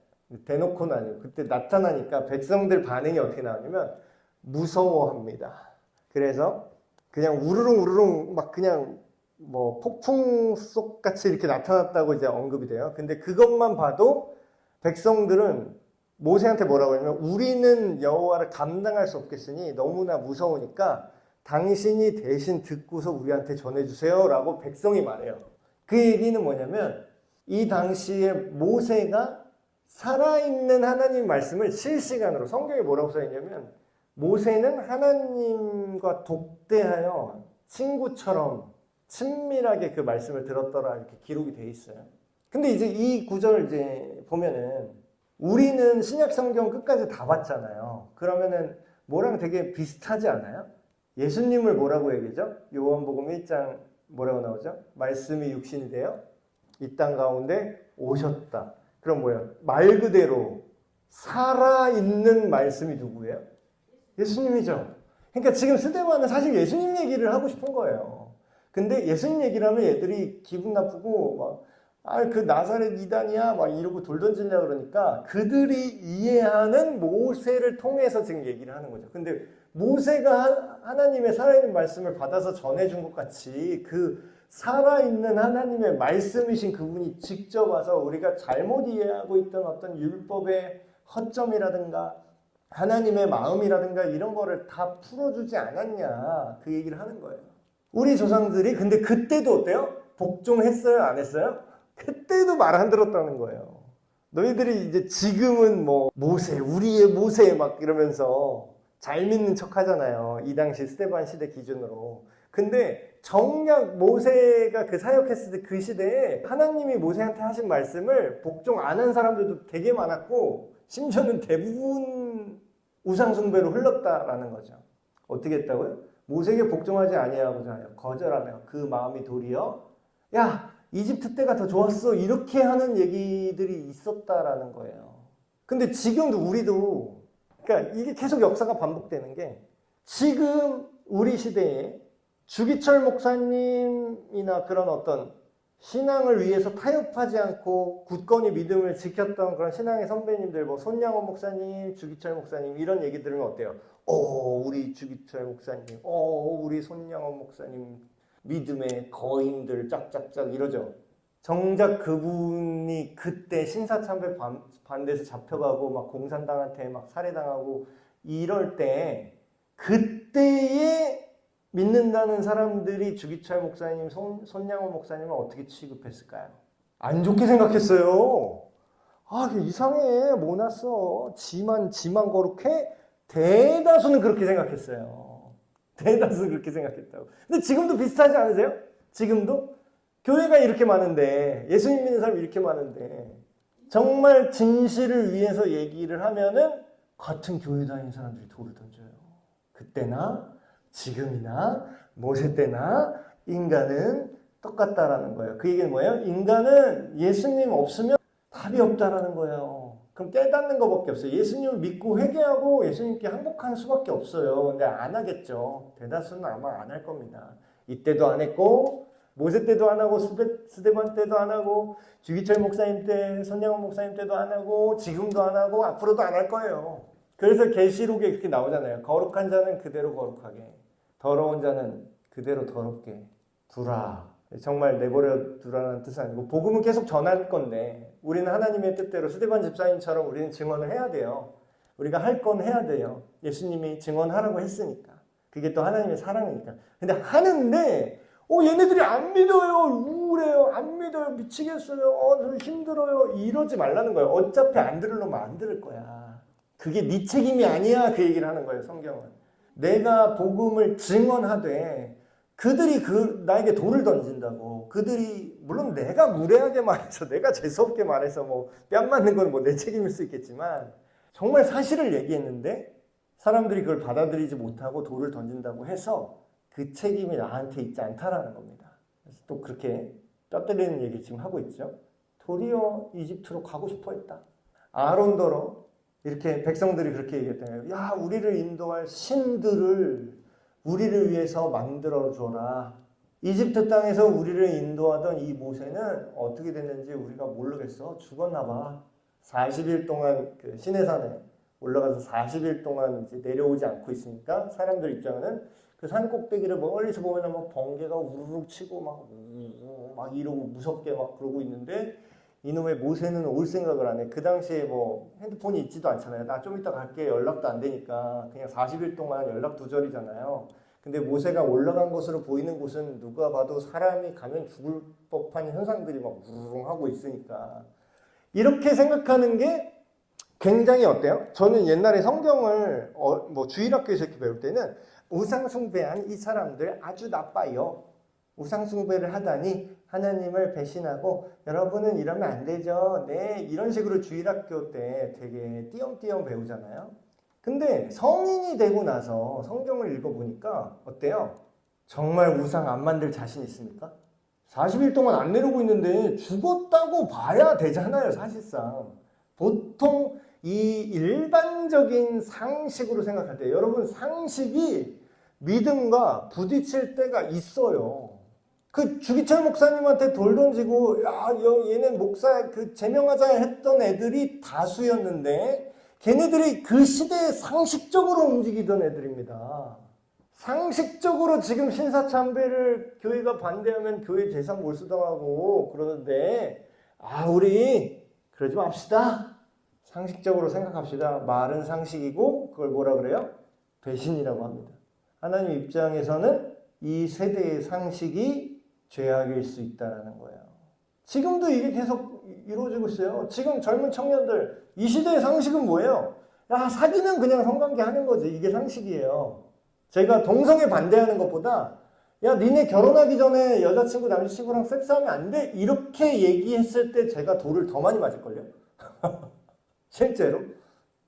대놓고는 아니고 그때 나타나니까 백성들 반응이 어떻게 나오냐면 무서워합니다. 그래서 그냥 우르릉 막 그냥 뭐 폭풍 속 같이 이렇게 나타났다고 이제 언급이 돼요. 근데 그것만 봐도 백성들은 모세한테 뭐라고 하냐면 우리는 여호와를 감당할 수 없겠으니 너무나 무서우니까 당신이 대신 듣고서 우리한테 전해주세요 라고 백성이 말해요. 그 얘기는 뭐냐면 이 당시에 모세가 살아있는 하나님 말씀을 실시간으로 성경에 뭐라고 써있냐면 모세는 하나님과 독대하여 친구처럼 친밀하게 그 말씀을 들었더라 이렇게 기록이 돼 있어요. 근데 이제 이 구절을 이제 보면은 우리는 신약 성경 끝까지 다 봤잖아요. 그러면은 뭐랑 되게 비슷하지 않아요? 예수님을 뭐라고 얘기죠? 요한복음 1장 뭐라고 나오죠? 말씀이 육신이 되어 이 땅 가운데 오셨다. 그럼 뭐예요? 말 그대로 살아있는 말씀이 누구예요? 예수님이죠. 그러니까 지금 스데반은 사실 예수님 얘기를 하고 싶은 거예요. 근데 예수님 얘기를 하면 얘들이 기분 나쁘고 막 그 나사렛 이단이야 막 이러고 돌 던지려고 그러니까 그들이 이해하는 모세를 통해서 지금 얘기를 하는 거죠. 근데 모세가 하나님의 살아있는 말씀을 받아서 전해준 것 같이 그 살아있는 하나님의 말씀이신 그분이 직접 와서 우리가 잘못 이해하고 있던 어떤 율법의 허점이라든가 하나님의 마음이라든가 이런 거를 다 풀어주지 않았냐 그 얘기를 하는 거예요. 우리 조상들이 근데 그때도 어때요? 복종했어요? 안 했어요? 그때도 말 안 들었다는 거예요. 너희들이 이제 지금은 뭐 모세 우리의 모세 막 이러면서 잘 믿는 척 하잖아요. 이 당시 스데반 시대 기준으로. 근데 정작 모세가 그 사역했을 때 그 시대에 하나님이 모세한테 하신 말씀을 복종 안 한 사람들도 되게 많았고 심지어는 대부분 우상숭배로 흘렀다라는 거죠. 어떻게 했다고요? 모세에게 복종하지 아니하고자 거절하며 그 마음이 도리어 야 이집트 때가 더 좋았어 이렇게 하는 얘기들이 있었다라는 거예요. 근데 지금도 우리도 그러니까 이게 계속 역사가 반복되는 게 지금 우리 시대에 주기철 목사님이나 그런 어떤 신앙을 위해서 타협하지 않고 굳건히 믿음을 지켰던 그런 신앙의 선배님들 뭐 손양원 목사님, 주기철 목사님 이런 얘기 들으면 어때요? 우리 주기철 목사님, 우리 손양원 목사님 믿음의 거인들 짝짝짝 이러죠. 정작 그분이 그때 신사참배 반대해서 잡혀가고 막 공산당한테 막 살해당하고 이럴 때 그때에 믿는다는 사람들이 주기철 목사님, 손양원 목사님을 어떻게 취급했을까요? 안 좋게 생각했어요. 이상해. 뭐 났어. 지만 거룩해? 대다수는 그렇게 생각했어요. 대다수 그렇게 생각했다고. 근데 지금도 비슷하지 않으세요? 지금도? 교회가 이렇게 많은데 예수님 믿는 사람이 이렇게 많은데 정말 진실을 위해서 얘기를 하면은 같은 교회 다니는 사람들이 돌을 던져요. 그때나 지금이나 모세 때나 인간은 똑같다라는 거예요. 그 얘기는 뭐예요? 인간은 예수님 없으면 답이 없다라는 거예요. 그럼 깨닫는 것밖에 없어요. 예수님을 믿고 회개하고 예수님께 항복하는 수밖에 없어요. 근데 안 하겠죠. 대다수는 아마 안 할 겁니다. 이때도 안 했고 모세 때도 안 하고 스데반 때도 안 하고 주기철 목사님 때, 손양원 목사님 때도 안 하고 지금도 안 하고 앞으로도 안 할 거예요. 그래서 계시록에 이렇게 나오잖아요. 거룩한 자는 그대로 거룩하게, 더러운 자는 그대로 더럽게 두라. 정말 내버려 두라는 뜻은 아니고 복음은 계속 전할 건데 우리는 하나님의 뜻대로 스데반 집사님처럼 우리는 증언을 해야 돼요. 우리가 할 건 해야 돼요. 예수님이 증언하라고 했으니까. 그게 또 하나님의 사랑이니까. 근데 하는데 얘네들이 안 믿어요. 우울해요. 안 믿어요. 미치겠어요. 힘들어요. 이러지 말라는 거예요. 어차피 안 들으려면 안 들을 거야. 그게 네 책임이 아니야. 그 얘기를 하는 거예요. 성경은. 내가 복음을 증언하되 그들이 나에게 돌을 던진다고. 그들이 물론 내가 무례하게 말해서 내가 재수없게 말해서 뭐 뺨 맞는 건 뭐 내 책임일 수 있겠지만 정말 사실을 얘기했는데 사람들이 그걸 받아들이지 못하고 돌을 던진다고 해서 그 책임이 나한테 있지 않다라는 겁니다. 그래서 또 그렇게 뼈 때리는 얘기 지금 하고 있죠. 도리어 이집트로 가고 싶어 했다. 아론더러 이렇게 백성들이 그렇게 얘기했잖아요. 야, 우리를 인도할 신들을 우리를 위해서 만들어줘라. 이집트 땅에서 우리를 인도하던 이 모세는 어떻게 됐는지 우리가 모르겠어. 죽었나 봐. 40일 동안 그 시내산에 올라가서 40일 동안 이제 내려오지 않고 있으니까 사람들 입장에는 그 산 꼭대기를 멀리서 보면 막 번개가 우르르 치고 막 이러고 무섭게 막 그러고 있는데 이놈의 모세는 올 생각을 안 해. 그 당시에 뭐 핸드폰이 있지도 않잖아요. 나 좀 이따 갈게 연락도 안 되니까 그냥 40일 동안 연락 두절이잖아요. 근데 모세가 올라간 것으로 보이는 곳은 누가 봐도 사람이 가면 죽을 법한 현상들이 막 우르릉 하고 있으니까 이렇게 생각하는 게 굉장히 어때요? 저는 옛날에 성경을 뭐 주일학교에서 이렇게 배울 때는 우상숭배한 이 사람들 아주 나빠요. 우상숭배를 하다니 하나님을 배신하고 여러분은 이러면 안 되죠. 네, 이런 식으로 주일학교 때 되게 띄엄띄엄 배우잖아요. 근데 성인이 되고 나서 성경을 읽어보니까 어때요? 정말 우상 안 만들 자신 있습니까? 40일 동안 안 내려오고 있는데 죽었다고 봐야 되잖아요, 사실상. 보통 이 일반적인 상식으로 생각할 때 여러분 상식이 믿음과 부딪힐 때가 있어요. 그 주기철 목사님한테 돌 던지고 야 얘는 목사 그 제명하자 했던 애들이 다수였는데 걔네들이 그 시대에 상식적으로 움직이던 애들입니다. 상식적으로 지금 신사참배를 교회가 반대하면 교회 재산 몰수당하고 그러는데 우리 그러지 맙시다. 상식적으로 생각합시다. 말은 상식이고 그걸 뭐라 그래요? 배신이라고 합니다. 하나님 입장에서는 이 세대의 상식이 죄악일 수 있다는 거예요. 지금도 이게 계속 이루어지고 있어요. 지금 젊은 청년들 이 시대의 상식은 뭐예요? 야 사귀는 그냥 성관계 하는 거지. 이게 상식이에요. 제가 동성애 반대하는 것보다 야 니네 결혼하기 전에 여자친구 남자친구랑 섹스하면 안 돼 이렇게 얘기했을 때 제가 돌을 더 많이 맞을걸요. 실제로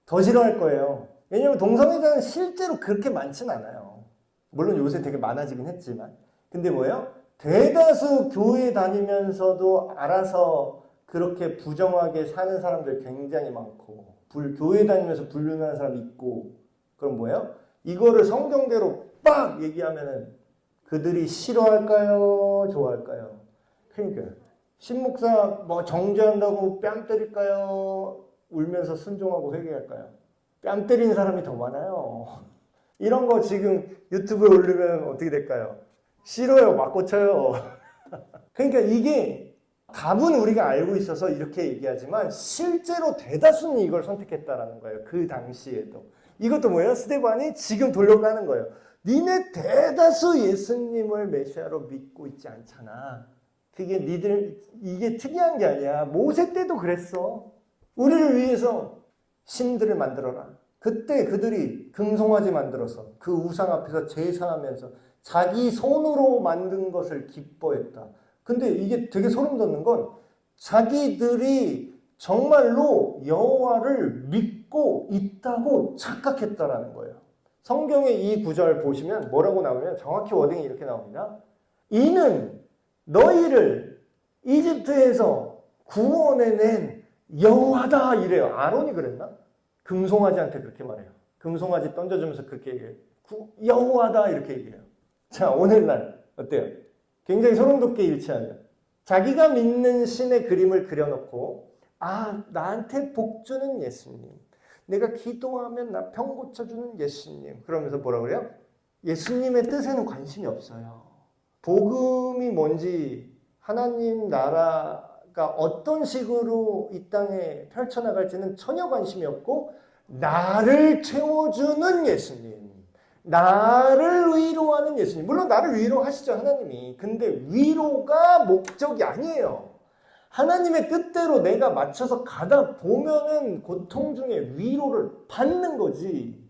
더 싫어할 거예요. 왜냐면 동성애자는 실제로 그렇게 많진 않아요. 물론 요새 되게 많아지긴 했지만 근데 뭐예요? 대다수 교회 다니면서도 알아서 그렇게 부정하게 사는 사람들 굉장히 많고 교회 다니면서 불륜하는 사람 있고 그럼 뭐예요? 이거를 성경대로 빡 얘기하면은 그들이 싫어할까요? 좋아할까요? 그러니까 신목사 뭐 정죄한다고 뺨 때릴까요? 울면서 순종하고 회개할까요? 뺨 때리는 사람이 더 많아요. 이런 거 지금 유튜브에 올리면 어떻게 될까요? 싫어요. 맞고 쳐요. 그러니까 이게 답은 우리가 알고 있어서 이렇게 얘기하지만 실제로 대다수는 이걸 선택했다라는 거예요. 그 당시에도. 이것도 뭐예요? 스데반이 지금 돌려가는 거예요. 니네 대다수 예수님을 메시아로 믿고 있지 않잖아. 그게 이게 특이한 게 아니야. 모세 때도 그랬어. 우리를 위해서 신들을 만들어라. 그때 그들이 금송아지 만들어서 그 우상 앞에서 제사하면서 자기 손으로 만든 것을 기뻐했다. 근데 이게 되게 소름 돋는 건 자기들이 정말로 여호와를 믿고 있다고 착각했다라는 거예요. 성경의 이 구절 보시면 뭐라고 나오면 정확히 워딩이 이렇게 나옵니다. 이는 너희를 이집트에서 구원해낸 여호와다 이래요. 아론이 그랬나? 금송아지한테 그렇게 말해요. 금송아지 던져주면서 그렇게 얘기해요. 여호와다 이렇게 얘기해요. 자, 오늘날 어때요? 굉장히 소름 돋게 일치하죠. 자기가 믿는 신의 그림을 그려놓고 나한테 복 주는 예수님, 내가 기도하면 나 병 고쳐주는 예수님 그러면서 뭐라 그래요? 예수님의 뜻에는 관심이 없어요. 복음이 뭔지 하나님 나라가 어떤 식으로 이 땅에 펼쳐나갈지는 전혀 관심이 없고 나를 채워주는 예수님, 나를 위로하는 예수님. 물론 나를 위로하시죠 하나님이. 근데 위로가 목적이 아니에요. 하나님의 뜻대로 내가 맞춰서 가다 보면은 고통 중에 위로를 받는 거지.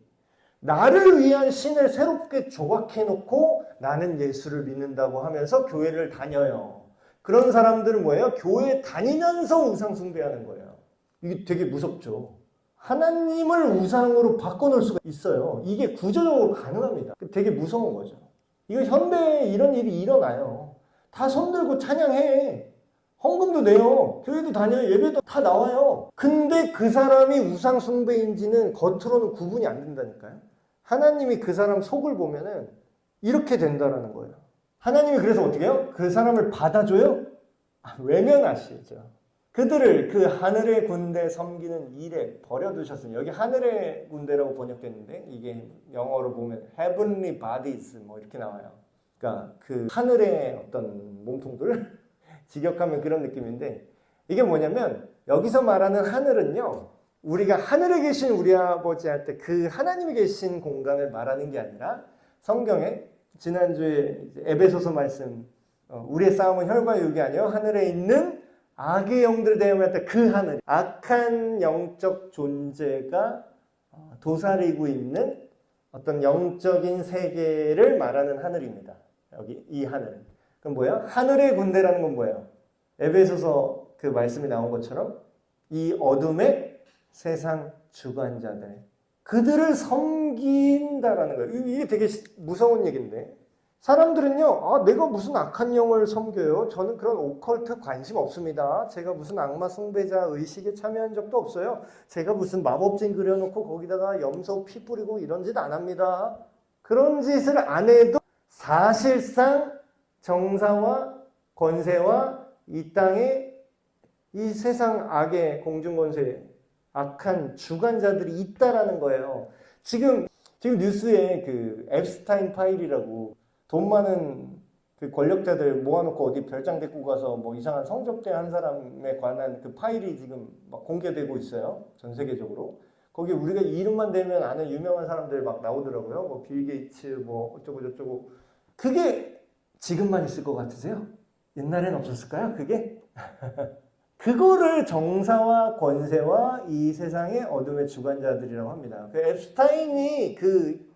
나를 위한 신을 새롭게 조각해놓고 나는 예수를 믿는다고 하면서 교회를 다녀요. 그런 사람들은 뭐예요? 교회 다니면서 우상 숭배하는 거예요. 이게 되게 무섭죠. 하나님을 우상으로 바꿔놓을 수가 있어요. 이게 구조적으로 가능합니다. 되게 무서운 거죠. 이거 현대에 이런 일이 일어나요. 다 손들고 찬양해. 헌금도 내요. 교회도 다녀요. 예배도 다 나와요. 근데 그 사람이 우상 숭배인지는 겉으로는 구분이 안 된다니까요. 하나님이 그 사람 속을 보면은 이렇게 된다라는 거예요. 하나님이 그래서 어떻게 해요? 그 사람을 받아줘요? 외면하시죠. 그들을 그 하늘의 군대 섬기는 일에 버려두셨으니, 여기 하늘의 군대라고 번역됐는데 이게 영어로 보면 heavenly bodies 뭐 이렇게 나와요. 그러니까 그 하늘의 어떤 몸통들 직역하면 그런 느낌인데, 이게 뭐냐면 여기서 말하는 하늘은요, 우리가 하늘에 계신 우리 아버지 할 때 그 하나님이 계신 공간을 말하는 게 아니라, 성경에 지난주에 에베소서 말씀, 우리의 싸움은 혈과 육이 아니요 하늘에 있는 악의 영들을 대하여 때 그 하늘, 악한 영적 존재가 도사리고 있는 어떤 영적인 세계를 말하는 하늘입니다. 여기 이 하늘은. 그럼 뭐예요? 하늘의 군대라는 건 뭐예요? 에베소서 그 말씀이 나온 것처럼 이 어둠의 세상 주관자들, 그들을 섬긴다라는 거예요. 이게 되게 무서운 얘기인데, 사람들은요, 내가 무슨 악한 영을 섬겨요? 저는 그런 오컬트 관심 없습니다. 제가 무슨 악마 숭배자 의식에 참여한 적도 없어요. 제가 무슨 마법진 그려놓고 거기다가 염소 피 뿌리고 이런 짓 안 합니다. 그런 짓을 안 해도 사실상 정사와 권세와 이 땅에 이 세상 악의 공중권세, 악한 주관자들이 있다라는 거예요. 지금 뉴스에 그 앱스타인 파일이라고 돈 많은 그 권력자들 모아놓고 어디 별장 데리고 가서 뭐 이상한 성접대 한 사람에 관한 그 파일이 지금 막 공개되고 있어요. 전 세계적으로. 거기 우리가 이름만 대면 아는 유명한 사람들 막 나오더라고요. 뭐 빌 게이츠 뭐 어쩌고 저쩌고. 그게 지금만 있을 것 같으세요? 옛날엔 없었을까요? 그게? 그거를 정사와 권세와 이 세상의 어둠의 주관자들이라고 합니다. 그 앱스타인이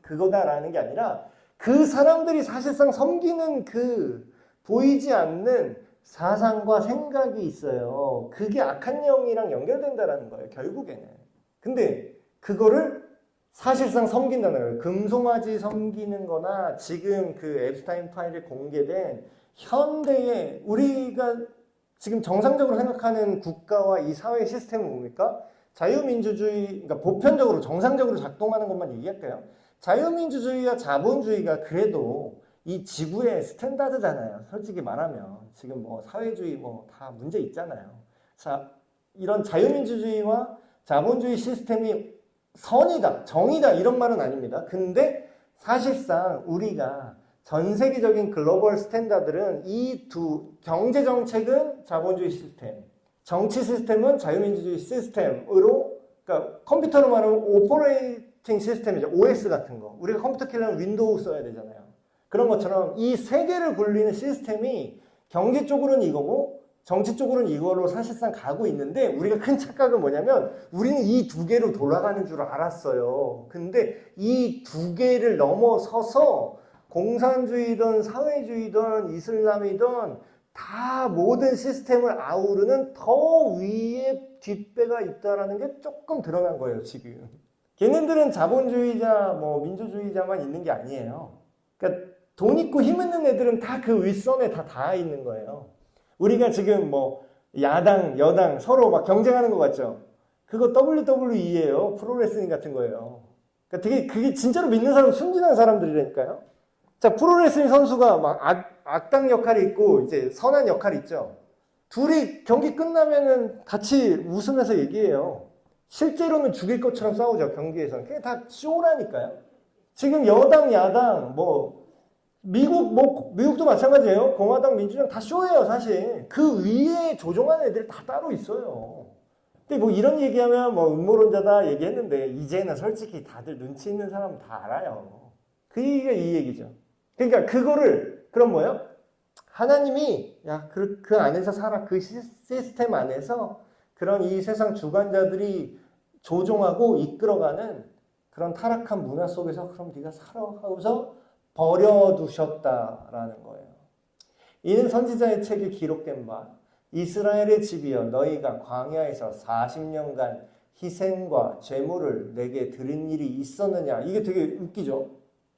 그거다라는 게 아니라, 그 사람들이 사실상 섬기는 그 보이지 않는 사상과 생각이 있어요. 그게 악한 영이랑 연결된다라는 거예요, 결국에는. 근데 그거를 사실상 섬긴다는 거예요. 금송아지 섬기는 거나 지금 그 앱스타인 파일이 공개된 현대의 우리가 지금 정상적으로 생각하는 국가와 이 사회 시스템은 뭡니까? 자유민주주의, 그러니까 보편적으로 정상적으로 작동하는 것만 얘기할까요? 자유민주주의와 자본주의가 그래도 이 지구의 스탠다드잖아요. 솔직히 말하면 지금 뭐 사회주의 뭐 다 문제 있잖아요. 자, 이런 자유민주주의와 자본주의 시스템이 선이다, 정의다 이런 말은 아닙니다. 근데 사실상 우리가 전 세계적인 글로벌 스탠다드는 이 두, 경제 정책은 자본주의 시스템, 정치 시스템은 자유민주주의 시스템으로, 그러니까 컴퓨터로 말하면 오퍼레이팅 시스템이죠. OS 같은 거. 우리가 컴퓨터 키려면 윈도우 써야 되잖아요. 그런 것처럼 이 세 개를 굴리는 시스템이 경제 쪽으로는 이거고 정치 쪽으로는 이거로 사실상 가고 있는데, 우리가 큰 착각은 뭐냐면 우리는 이 두 개로 돌아가는 줄 알았어요. 근데 이 두 개를 넘어서서 공산주의든 사회주의든 이슬람이든 다 모든 시스템을 아우르는 더 위에 뒷배가 있다라는 게 조금 드러난 거예요, 지금. 걔네들은 자본주의자, 뭐 민주주의자만 있는 게 아니에요. 그러니까 돈 있고 힘 있는 애들은 다 그 윗선에 다 닿아 있는 거예요. 우리가 지금 뭐 야당, 여당 서로 막 경쟁하는 것 같죠? 그거 WWE예요. 프로레슬링 같은 거예요. 그러니까 되게 그게 진짜로 믿는 사람, 순진한 사람들이라니까요. 자, 프로레슬링 선수가 막 악당 역할이 있고 이제 선한 역할이 있죠. 둘이 경기 끝나면은 같이 웃으면서 얘기해요. 실제로는 죽일 것처럼 싸우죠, 경기에서는. 그게 다 쇼라니까요. 지금 여당, 야당, 뭐 미국도 마찬가지예요. 공화당, 민주당 다 쇼예요, 사실. 그 위에 조종하는 애들이 다 따로 있어요. 근데 뭐 이런 얘기하면 뭐 음모론자다 얘기했는데, 이제는 솔직히 다들 눈치 있는 사람은 다 알아요. 그게 이 얘기죠. 그러니까 그거를, 그럼 뭐예요? 하나님이 야, 그 안에서 살아. 그 시스템 안에서 그런 이 세상 주관자들이 조종하고 이끌어가는 그런 타락한 문화 속에서 그럼 네가 살아 하고서 버려두셨다라는 거예요. 이는 선지자의 책에 기록된 바 이스라엘의 집이여 너희가 광야에서 40년간 희생과 제물을 내게 드린 일이 있었느냐. 이게 되게 웃기죠.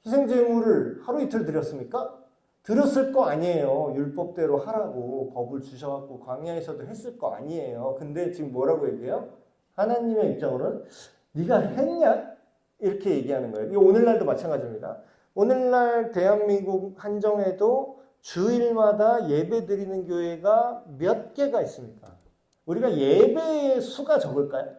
희생 제물을 하루 이틀 드렸습니까? 드렸을 거 아니에요. 율법대로 하라고 법을 주셔갖고 광야에서도 했을 거 아니에요. 근데 지금 뭐라고 얘기해요? 하나님의 입장으로는 네가 했냐? 이렇게 얘기하는 거예요. 이게 오늘날도 마찬가지입니다. 오늘날 대한민국 한정에도 주일마다 예배 드리는 교회가 몇 개가 있습니까? 우리가 예배의 수가 적을까요?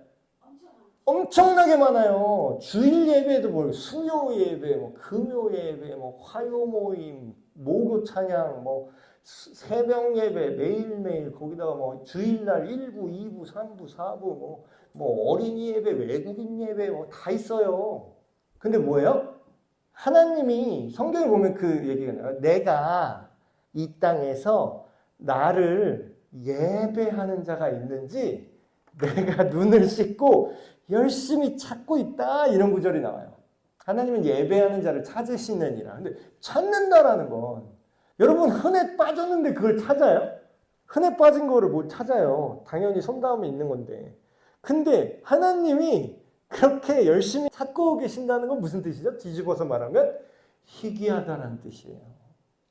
엄청나게 많아요. 주일 예배도 뭐 수요 예배, 뭐 금요 예배, 뭐 화요 모임, 목요 찬양, 뭐 새벽 예배 매일매일 거기다가 뭐 주일날 1부, 2부, 3부, 4부 뭐 어린이 예배, 외국인 예배 뭐 다 있어요. 근데 뭐예요? 하나님이 성경에 보면 그 얘기가 나와요. 내가 이 땅에서 나를 예배하는 자가 있는지 내가 눈을 씻고 열심히 찾고 있다 이런 구절이 나와요. 하나님은 예배하는 자를 찾으시느니라. 근데 찾는다라는 건 여러분 흔해 빠졌는데 그걸 찾아요? 흔해 빠진 거를 못 찾아요. 당연히 손 닿으면 있는 건데. 근데 하나님이 그렇게 열심히 찾고 계신다는 건 무슨 뜻이죠? 뒤집어서 말하면 희귀하다는 뜻이에요.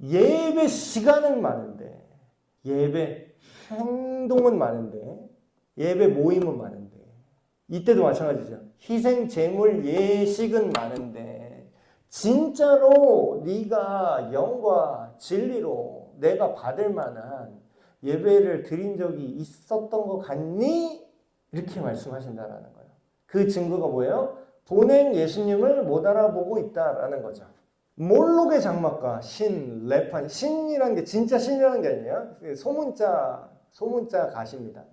예배 시간은 많은데 예배 행동은 많은데 예배 모임은 많은데 이때도 마찬가지죠. 희생 제물 예식은 많은데 진짜로 네가 영과 진리로 내가 받을 만한 예배를 드린 적이 있었던 것 같니? 이렇게 말씀하신다라는 거예요. 그 증거가 뭐예요? 보낸 예수님을 못 알아보고 있다라는 거죠. 몰록의 장막과 신, 레판, 신이라는 게 진짜 신이라는 게 아니에요. 소문자 가십니다.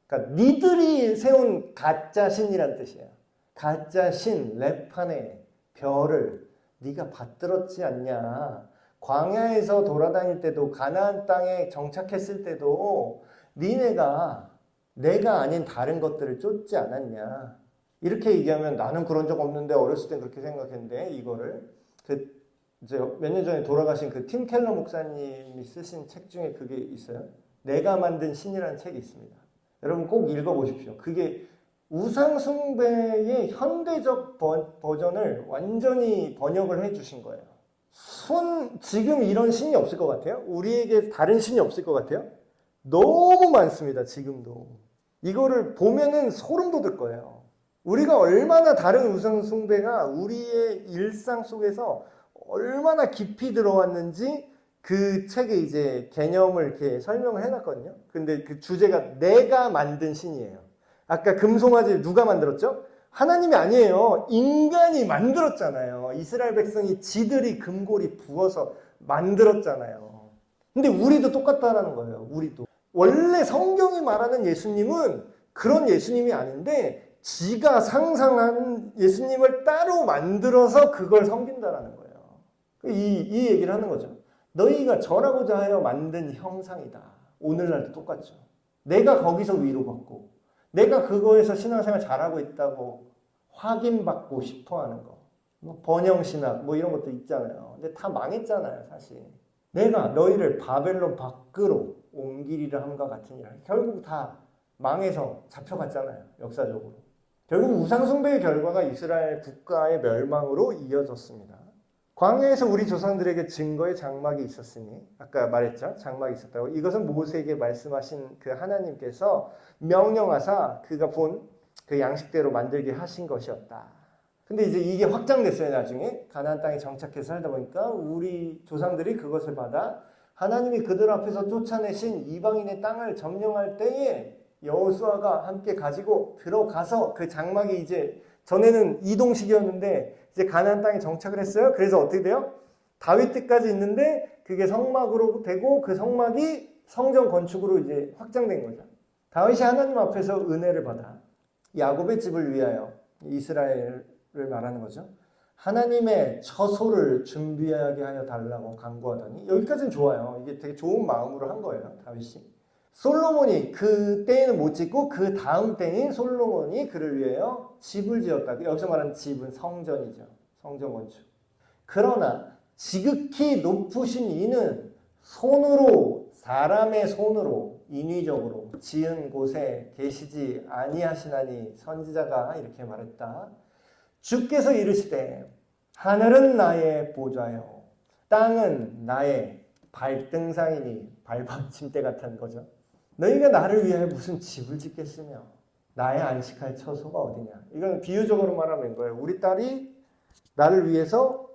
그러니까 니들이 세운 가짜 신이란 뜻이에요. 가짜 신, 레판의 별을 네가 받들었지 않냐. 광야에서 돌아다닐 때도 가나안 땅에 정착했을 때도 니네가 내가 아닌 다른 것들을 쫓지 않았냐. 이렇게 얘기하면 나는 그런 적 없는데 어렸을 땐 그렇게 생각했는데 이거를 이제 몇 년 전에 돌아가신 그 팀 켈러 목사님이 쓰신 책 중에 그게 있어요. 내가 만든 신이라는 책이 있습니다. 여러분 꼭 읽어보십시오. 그게 우상숭배의 현대적 버전을 완전히 번역을 해주신 거예요. 지금 이런 신이 없을 것 같아요? 우리에게 다른 신이 없을 것 같아요? 너무 많습니다. 지금도. 이거를 보면은 소름 돋을 거예요. 우리가 얼마나 다른 우상숭배가 우리의 일상 속에서 얼마나 깊이 들어왔는지 그 책에 이제 개념을 이렇게 설명을 해놨거든요. 근데 그 주제가 내가 만든 신이에요. 아까 금송아지 누가 만들었죠? 하나님이 아니에요. 인간이 만들었잖아요. 이스라엘 백성이 지들이 금고리 부어서 만들었잖아요. 근데 우리도 똑같다라는 거예요. 우리도. 원래 성경이 말하는 예수님은 그런 예수님이 아닌데 지가 상상한 예수님을 따로 만들어서 그걸 섬긴다라는 거예요. 이 얘기를 하는 거죠. 너희가 절하고자 하여 만든 형상이다. 오늘날도 똑같죠. 내가 거기서 위로받고 내가 그거에서 신앙생활 잘하고 있다고 확인받고 싶어하는 거. 뭐 번영신학 뭐 이런 것도 있잖아요. 근데 다 망했잖아요. 사실. 내가 너희를 바벨론 밖으로 옮기리라 함과 같은 일. 결국 다 망해서 잡혀갔잖아요. 역사적으로. 결국 우상숭배의 결과가 이스라엘 국가의 멸망으로 이어졌습니다. 광야에서 우리 조상들에게 증거의 장막이 있었으니 아까 말했죠. 장막이 있었다고. 이것은 모세에게 말씀하신 그 하나님께서 명령하사 그가 본 그 양식대로 만들게 하신 것이었다. 근데 이제 이게 확장됐어요. 나중에 가나안 땅에 정착해서 살다 보니까 우리 조상들이 그것을 받아 하나님이 그들 앞에서 쫓아내신 이방인의 땅을 점령할 때에 여호수아가 함께 가지고 들어가서 그 장막이 이제 전에는 이동식이었는데 이제 가나안 땅에 정착을 했어요. 그래서 어떻게 돼요? 다윗 때까지 있는데 그게 성막으로 되고 그 성막이 성전 건축으로 이제 확장된 거죠. 다윗이 하나님 앞에서 은혜를 받아 야곱의 집을 위하여 이스라엘을 말하는 거죠. 하나님의 처소를 준비하게 하여 달라고 간구하더니 여기까지는 좋아요. 이게 되게 좋은 마음으로 한 거예요. 다윗이. 솔로몬이 그때에는 못 짓고 그 다음 때인 솔로몬이 그를 위하여 집을 지었다. 여기서 말하는 집은 성전이죠. 성전 건축. 그러나 지극히 높으신 이는 손으로 사람의 손으로 인위적으로 지은 곳에 계시지 아니하시나니 선지자가 이렇게 말했다. 주께서 이르시되 하늘은 나의 보좌요 땅은 나의 발등상이니 발받침대 같은 거죠. 너희가 나를 위하여 무슨 집을 짓겠으며 나의 안식할 처소가 어디냐. 이건 비유적으로 말하면 거예요. 우리 딸이 나를 위해서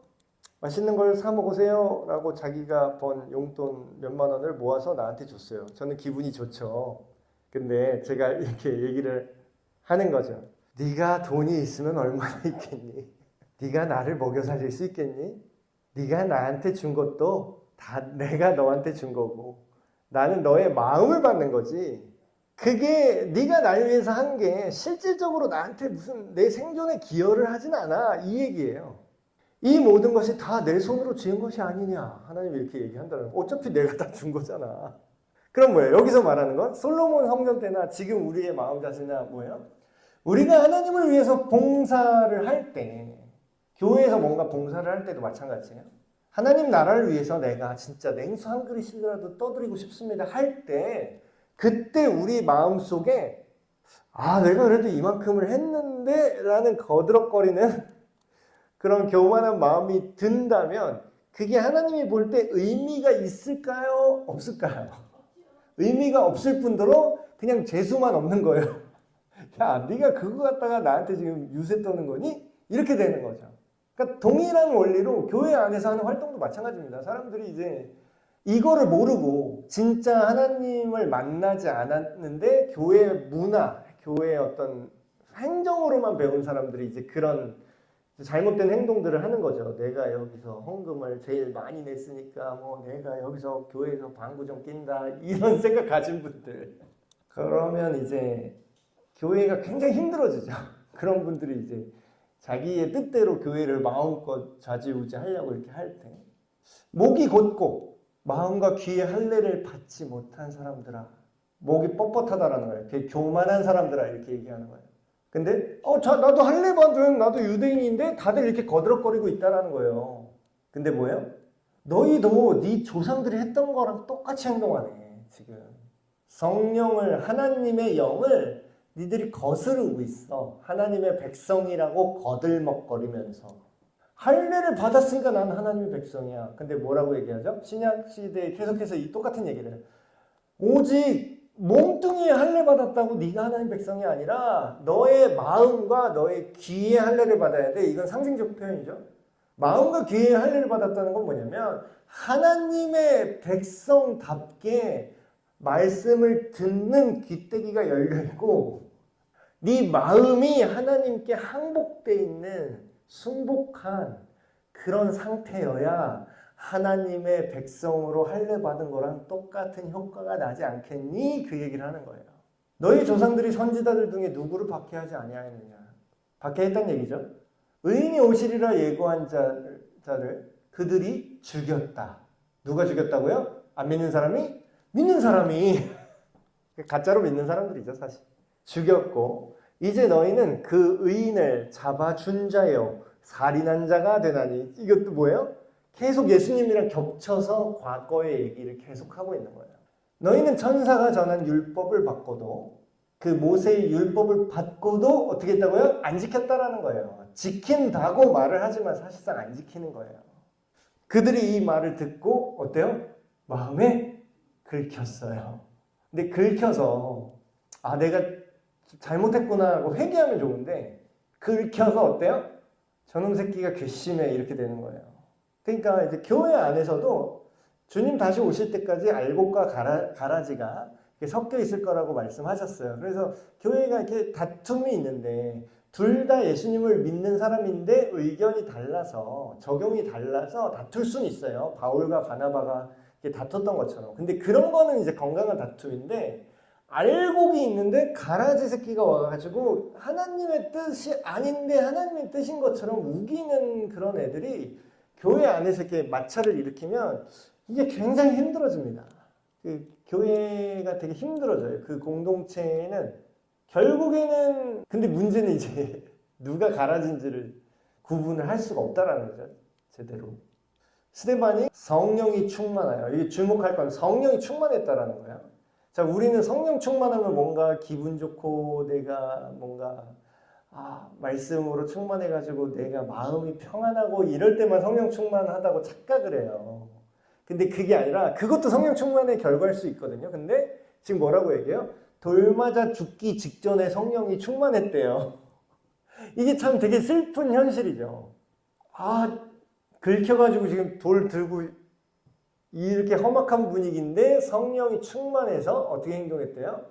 맛있는 걸 사 먹으세요 라고 자기가 번 용돈 몇만 원을 모아서 나한테 줬어요. 저는 기분이 좋죠. 근데 제가 이렇게 얘기를 하는 거죠. 네가 돈이 있으면 얼마나 있겠니? 네가 나를 먹여 살릴 수 있겠니? 네가 나한테 준 것도 다 내가 너한테 준 거고 나는 너의 마음을 받는 거지. 그게 네가 날 위해서 한 게 실질적으로 나한테 무슨 내 생존에 기여를 하진 않아. 이 얘기예요. 이 모든 것이 다 내 손으로 지은 것이 아니냐. 하나님이 이렇게 얘기한다는 거. 어차피 내가 다 준 거잖아. 그럼 뭐예요? 여기서 말하는 건 솔로몬 성전 때나 지금 우리의 마음 자세나 뭐예요? 우리가 하나님을 위해서 봉사를 할 때, 교회에서 뭔가 봉사를 할 때도 마찬가지예요. 하나님 나라를 위해서 내가 진짜 냉수 한 그릇이라도 떠드리고 싶습니다 할 때, 그때 우리 마음속에 내가 그래도 이만큼을 했는데 라는 거드럭거리는 그런 교만한 마음이 든다면 그게 하나님이 볼 때 의미가 있을까요? 없을까요? 의미가 없을 뿐더러 그냥 재수만 없는 거예요. 야, 네가 그거 갖다가 나한테 지금 유세 떠는 거니? 이렇게 되는 거죠. 그러니까 동일한 원리로 교회 안에서 하는 활동도 마찬가지입니다. 사람들이 이제 이거를 모르고 진짜 하나님을 만나지 않았는데 교회 문화, 교회의 어떤 행정으로만 배운 사람들이 이제 그런 잘못된 행동들을 하는 거죠. 내가 여기서 헌금을 제일 많이 냈으니까 뭐 내가 여기서 교회에서 방구 좀 낀다 이런 생각 가진 분들. 그러면 이제 교회가 굉장히 힘들어지죠. 그런 분들이 이제 자기의 뜻대로 교회를 마음껏 좌지우지 하려고 이렇게 할 때 목이 곧고 마음과 귀의 할례를 받지 못한 사람들아, 목이 뻣뻣하다라는 거예요. 되게 교만한 사람들아 이렇게 얘기하는 거예요. 근데 나도 할례 받은 나도 유대인인데 다들 이렇게 거드럭거리고 있다라는 거예요. 근데 뭐예요? 너희도 네 조상들이 했던 거랑 똑같이 행동하네. 지금 성령을 하나님의 영을 니들이 거스르고 있어. 하나님의 백성이라고 거들먹거리면서 할례를 받았으니까 난 하나님의 백성이야. 근데 뭐라고 얘기하죠? 신약 시대에 계속해서 이 똑같은 얘기를 해요. 오직 몸뚱이에 할례 받았다고 네가 하나님 백성이 아니라 너의 마음과 너의 귀에 할례를 받아야 돼. 이건 상징적 표현이죠. 마음과 귀에 할례를 받았다는 건 뭐냐면 하나님의 백성답게 말씀을 듣는 귀때기가 열려있고 네 마음이 하나님께 항복되어 있는 순복한 그런 상태여야 하나님의 백성으로 할례 받은 거랑 똑같은 효과가 나지 않겠니? 그 얘기를 하는 거예요. 너희 조상들이 선지자들 중에 누구를 박해하지 아니하였느냐? 박해했단 얘기죠. 의인이 오시리라 예고한 자를 그들이 죽였다. 누가 죽였다고요? 안 믿는 사람이? 믿는 사람이. 가짜로 믿는 사람들이죠, 사실. 죽였고 이제 너희는 그 의인을 잡아준 자요 살인한 자가 되나니. 이것도 뭐예요? 계속 예수님이랑 겹쳐서 과거의 얘기를 계속하고 있는 거예요. 너희는 천사가 전한 율법을 받고도 그 모세의 율법을 받고도 어떻게 했다고요? 안 지켰다라는 거예요. 지킨다고 말을 하지만 사실상 안 지키는 거예요. 그들이 이 말을 듣고 어때요? 마음에 긁혔어요. 근데 긁혀서 내가 잘못했구나 하고 회개하면 좋은데 긁혀서 어때요? 저놈 새끼가 괘씸해 이렇게 되는 거예요. 그러니까 이제 교회 안에서도 주님 다시 오실 때까지 알곡과 가라지가 섞여 있을 거라고 말씀하셨어요. 그래서 교회가 이렇게 다툼이 있는데 둘 다 예수님을 믿는 사람인데 의견이 달라서 적용이 달라서 다툴 수는 있어요. 바울과 바나바가 다퉜던 것처럼. 근데 그런 거는 이제 건강한 다툼인데 알곡이 있는데 가라지 새끼가 와가지고 하나님의 뜻이 아닌데 하나님의 뜻인 것처럼 우기는 그런 애들이 교회 안에서 이렇게 마찰을 일으키면 이게 굉장히 힘들어집니다. 그 교회가 되게 힘들어져요. 그 공동체는 결국에는 근데 문제는 이제 누가 가라진지를 구분을 할 수가 없다라는 거죠. 제대로. 스데반이 성령이 충만하여. 이게 주목할 건 성령이 충만했다라는 거예요. 자, 우리는 성령 충만하면 뭔가 기분 좋고 내가 뭔가 말씀으로 충만해가지고 내가 마음이 평안하고 이럴 때만 성령 충만하다고 착각을 해요. 근데 그게 아니라 그것도 성령 충만의 결과일 수 있거든요. 근데 지금 뭐라고 얘기해요? 돌 맞아 죽기 직전에 성령이 충만했대요. 이게 참 되게 슬픈 현실이죠. 긁혀가지고 지금 돌 들고 이렇게 험악한 분위기인데 성령이 충만해서 어떻게 행동했대요?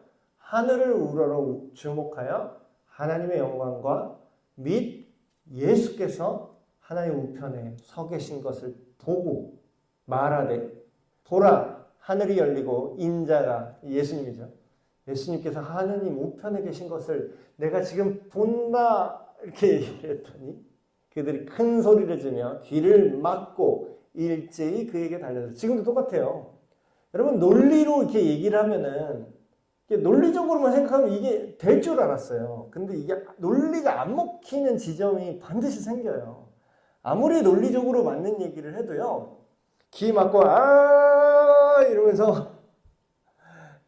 하늘을 우러러 주목하여 하나님의 영광과 및 예수께서 하나님 우편에 서 계신 것을 보고 말하되 보라 하늘이 열리고 인자가 예수님이죠. 예수님께서 하느님 우편에 계신 것을 내가 지금 본다 이렇게 얘기했더니 그들이 큰 소리를 지며 귀를 막고 일제히 그에게 달려들었어요. 지금도 똑같아요. 여러분 논리로 이렇게 얘기를 하면은 논리적으로만 생각하면 이게 될 줄 알았어요. 근데 이게 논리가 안 먹히는 지점이 반드시 생겨요. 아무리 논리적으로 맞는 얘기를 해도요. 귀 막고 이러면서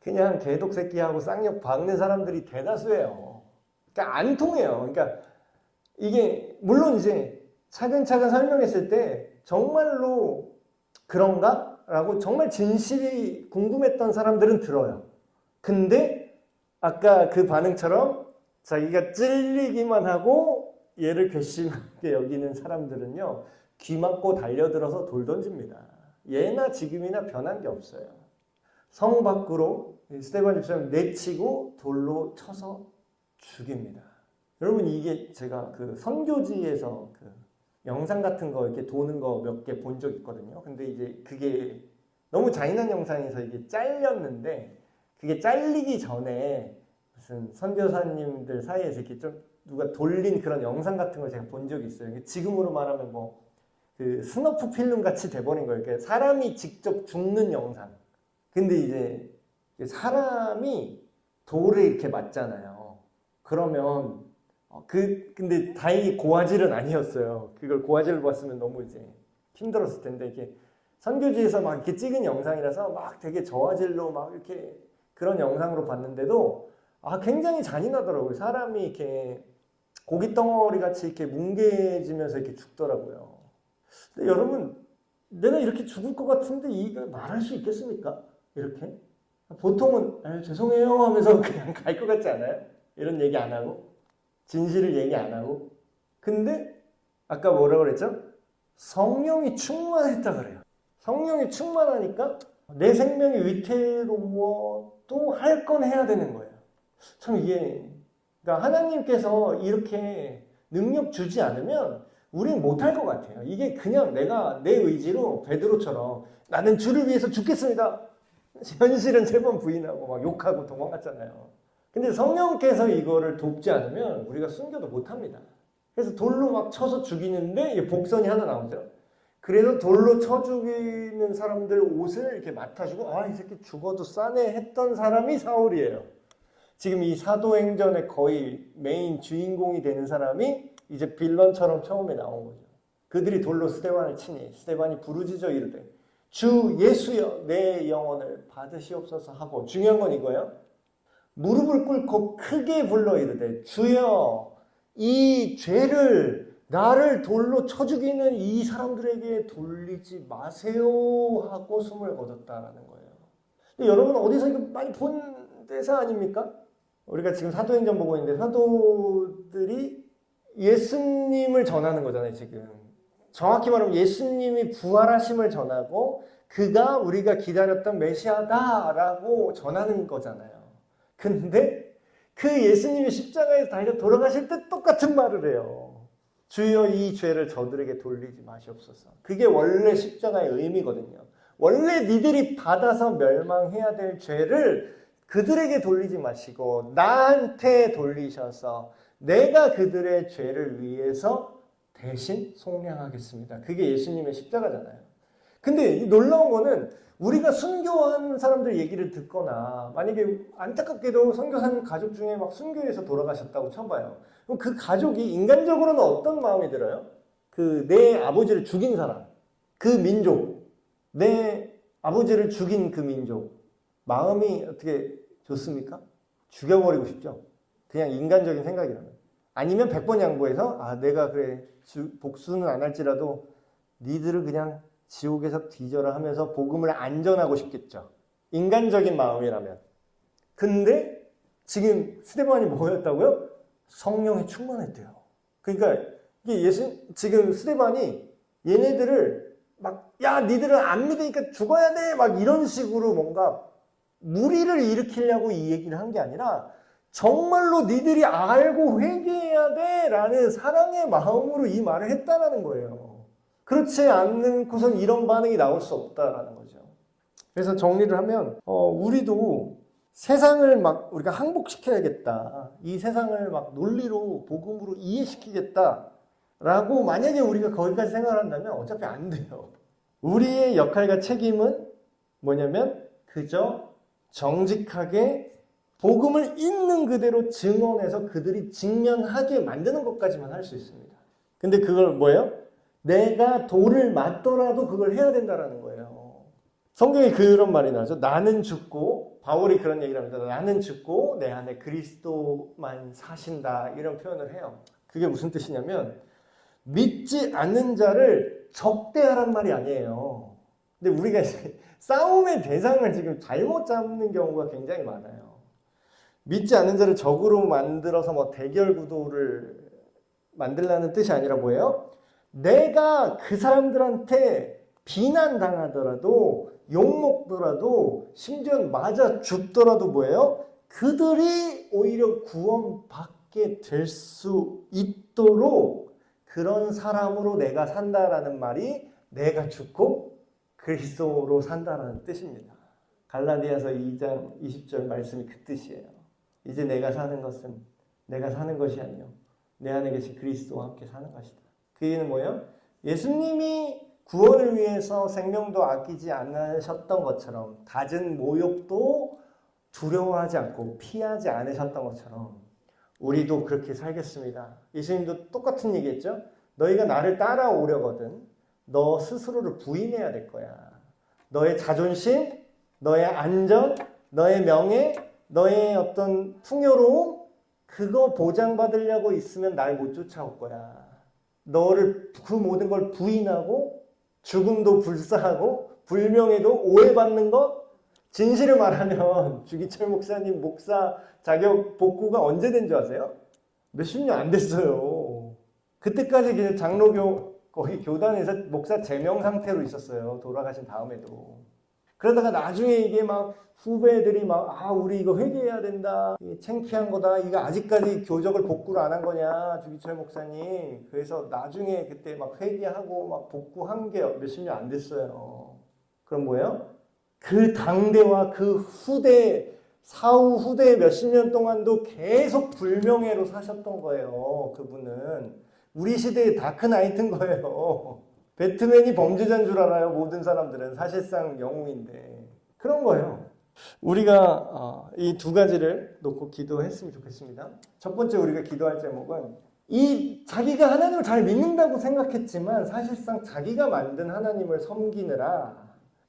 그냥 개독새끼하고 쌍욕 박는 사람들이 대다수예요. 그러니까 안 통해요. 그러니까 이게 물론 이제 차근차근 설명했을 때 정말로 그런가? 라고 정말 진실이 궁금했던 사람들은 들어요. 근데 아까 그 반응처럼 자기가 찔리기만 하고 얘를 괘씸하게 여기는 사람들은요. 귀 막고 달려들어서 돌 던집니다. 예나 지금이나 변한 게 없어요. 성 밖으로 스데반 집사님 내치고 돌로 쳐서 죽입니다. 여러분 이게 제가 그 선교지에서 그 영상 같은 거 이렇게 도는 거 몇 개 본 적 있거든요. 근데 이제 그게 너무 잔인한 영상에서 이게 잘렸는데 그게 잘리기 전에 무슨 선교사님들 사이에서 이렇게 좀 누가 돌린 그런 영상 같은 걸 제가 본 적이 있어요. 지금으로 말하면 뭐 그 스너프 필름 같이 돼버린 거예요. 그러니까 사람이 직접 죽는 영상. 근데 이제 사람이 돌에 이렇게 맞잖아요. 그러면 근데 다행히 고화질은 아니었어요. 그걸 고화질로 봤으면 너무 이제 힘들었을 텐데 이렇게 선교지에서 막 이렇게 찍은 영상이라서 막 되게 저화질로 막 이렇게 그런 영상으로 봤는데도 굉장히 잔인하더라고요. 사람이 이렇게 고기 덩어리 같이 이렇게 뭉개지면서 이렇게 죽더라고요. 근데 여러분, 내가 이렇게 죽을 것 같은데 이걸 말할 수 있겠습니까? 이렇게? 보통은 죄송해요 하면서 그냥 갈 것 같지 않아요? 이런 얘기 안 하고 진실을 얘기 안 하고. 근데 아까 뭐라고 그랬죠? 성령이 충만했다 그래요. 성령이 충만하니까 내 생명이 위태로워도 할 건 해야 되는 거예요. 참 이게 그러니까 하나님께서 이렇게 능력 주지 않으면 우리는 못할 것 같아요. 이게 그냥 내가 내 의지로 베드로처럼 나는 주를 위해서 죽겠습니다. 현실은 3번 부인하고 막 욕하고 도망갔잖아요. 근데 성령께서 이거를 돕지 않으면 우리가 순교도 못합니다. 그래서 돌로 막 쳐서 죽이는데 복선이 하나 나오죠. 그래서 돌로 쳐 죽이는 사람들 옷을 이렇게 맡아주고 이 새끼 죽어도 싸네 했던 사람이 사울이에요. 지금 이 사도행전의 거의 메인 주인공이 되는 사람이 이제 빌런처럼 처음에 나온 거죠. 그들이 돌로 스데반을 치니 스데반이 부르짖어 이르되 주 예수여 내 영혼을 받으시옵소서 하고 중요한 건 이거예요. 무릎을 꿇고 크게 불러 이르되 주여 이 죄를 나를 돌로 쳐 죽이는 이 사람들에게 돌리지 마세요 하고 숨을 거뒀다라는 거예요. 근데 여러분 어디서 이거 많이 본 대사 아닙니까? 우리가 지금 사도행전 보고 있는데 사도들이 예수님을 전하는 거잖아요, 지금. 정확히 말하면 예수님이 부활하심을 전하고 그가 우리가 기다렸던 메시아다라고 전하는 거잖아요. 근데 그 예수님이 십자가에서 달려 돌아가실 때 똑같은 말을 해요. 주여 이 죄를 저들에게 돌리지 마시옵소서. 그게 원래 십자가의 의미거든요. 원래 니들이 받아서 멸망해야 될 죄를 그들에게 돌리지 마시고 나한테 돌리셔서 내가 그들의 죄를 위해서 대신 속량하겠습니다. 그게 예수님의 십자가잖아요. 근데 놀라운 거는 우리가 순교한 사람들 얘기를 듣거나 만약에 안타깝게도 선교사님 가족 중에 막 순교해서 돌아가셨다고 쳐봐요. 그럼 그 가족이 인간적으로는 어떤 마음이 들어요? 내 아버지를 죽인 사람, 그 민족, 내 아버지를 죽인 그 민족 마음이 어떻게 좋습니까? 죽여버리고 싶죠. 그냥 인간적인 생각이라면. 아니면 100번 양보해서 내가 그래 복수는 안 할지라도 니들을 그냥 지옥에서 뒤져라 하면서 복음을 안전하고 싶겠죠. 인간적인 마음이라면. 근데 지금 스데반이 뭐였다고요? 성령이 충만했대요. 그러니까 이게 지금 스데반이 얘네들을 막 니들은 안 믿으니까 죽어야 돼 막 이런 식으로 뭔가 무리를 일으키려고 이 얘기를 한 게 아니라 정말로 니들이 알고 회개해야 돼 라는 사랑의 마음으로 이 말을 했다라는 거예요. 그렇지 않고선 이런 반응이 나올 수 없다라는 거죠. 그래서 정리를 하면 우리도 세상을 막 우리가 항복시켜야겠다. 이 세상을 막 논리로 복음으로 이해시키겠다. 라고 만약에 우리가 거기까지 생각을 한다면 어차피 안 돼요. 우리의 역할과 책임은 뭐냐면 그저 정직하게 복음을 있는 그대로 증언해서 그들이 직면하게 만드는 것까지만 할 수 있습니다. 근데 그걸 뭐예요? 내가 돌을 맞더라도 그걸 해야 된다는 거예요. 성경에 그런 말이 나죠. 나는 죽고, 바울이 그런 얘기를 합니다. 나는 죽고 내 안에 그리스도만 사신다. 이런 표현을 해요. 그게 무슨 뜻이냐면 믿지 않는 자를 적대하란 말이 아니에요. 근데 우리가 싸움의 대상을 지금 잘못 잡는 경우가 굉장히 많아요. 믿지 않는 자를 적으로 만들어서 뭐 대결 구도를 만들라는 뜻이 아니라 뭐예요? 내가 그 사람들한테 비난당하더라도 욕먹더라도 심지어 맞아 죽더라도 뭐예요? 그들이 오히려 구원받게 될 수 있도록 그런 사람으로 내가 산다라는 말이 내가 죽고 그리스도로 산다라는 뜻입니다. 갈라디아서 2장 20절 말씀이 그 뜻이에요. 이제 내가 사는 것은 내가 사는 것이 아니요 내 안에 계신 그리스도와 함께 사는 것이다. 그 얘기는 뭐예요? 예수님이 구원을 위해서 생명도 아끼지 않으셨던 것처럼 갖은 모욕도 두려워하지 않고 피하지 않으셨던 것처럼 우리도 그렇게 살겠습니다. 예수님도 똑같은 얘기했죠. 너희가 나를 따라오려거든 너 스스로를 부인해야 될 거야. 너의 자존심, 너의 안전, 너의 명예, 너의 어떤 풍요로움 그거 보장받으려고 있으면 날 못 쫓아올 거야. 너를 그 모든 걸 부인하고 죽음도 불사하고 불명예도 오해받는 것 진실을 말하면 주기철 목사님 목사 자격 복구가 언제 된 줄 아세요? 몇십 년 안 됐어요. 그때까지 그냥 장로교 거기 교단에서 목사 제명 상태로 있었어요. 돌아가신 다음에도. 그러다가 나중에 이게 막 후배들이 막 우리 이거 회개해야 된다. 이게 창피한 거다. 이거 아직까지 교적을 복구를 안 한 거냐 주기철 목사님. 그래서 나중에 그때 막 회개하고 막 복구한 게 몇십 년 안 됐어요. 그럼 뭐예요? 그 당대와 그 후대 사후 후대 몇십 년 동안도 계속 불명예로 사셨던 거예요. 그분은 우리 시대의 다크나이트인 거예요. 배트맨이 범죄자인 줄 알아요. 모든 사람들은 사실상 영웅인데 그런 거예요. 우리가 이 두 가지를 놓고 기도했으면 좋겠습니다. 첫 번째 우리가 기도할 제목은 이 자기가 하나님을 잘 믿는다고 생각했지만 사실상 자기가 만든 하나님을 섬기느라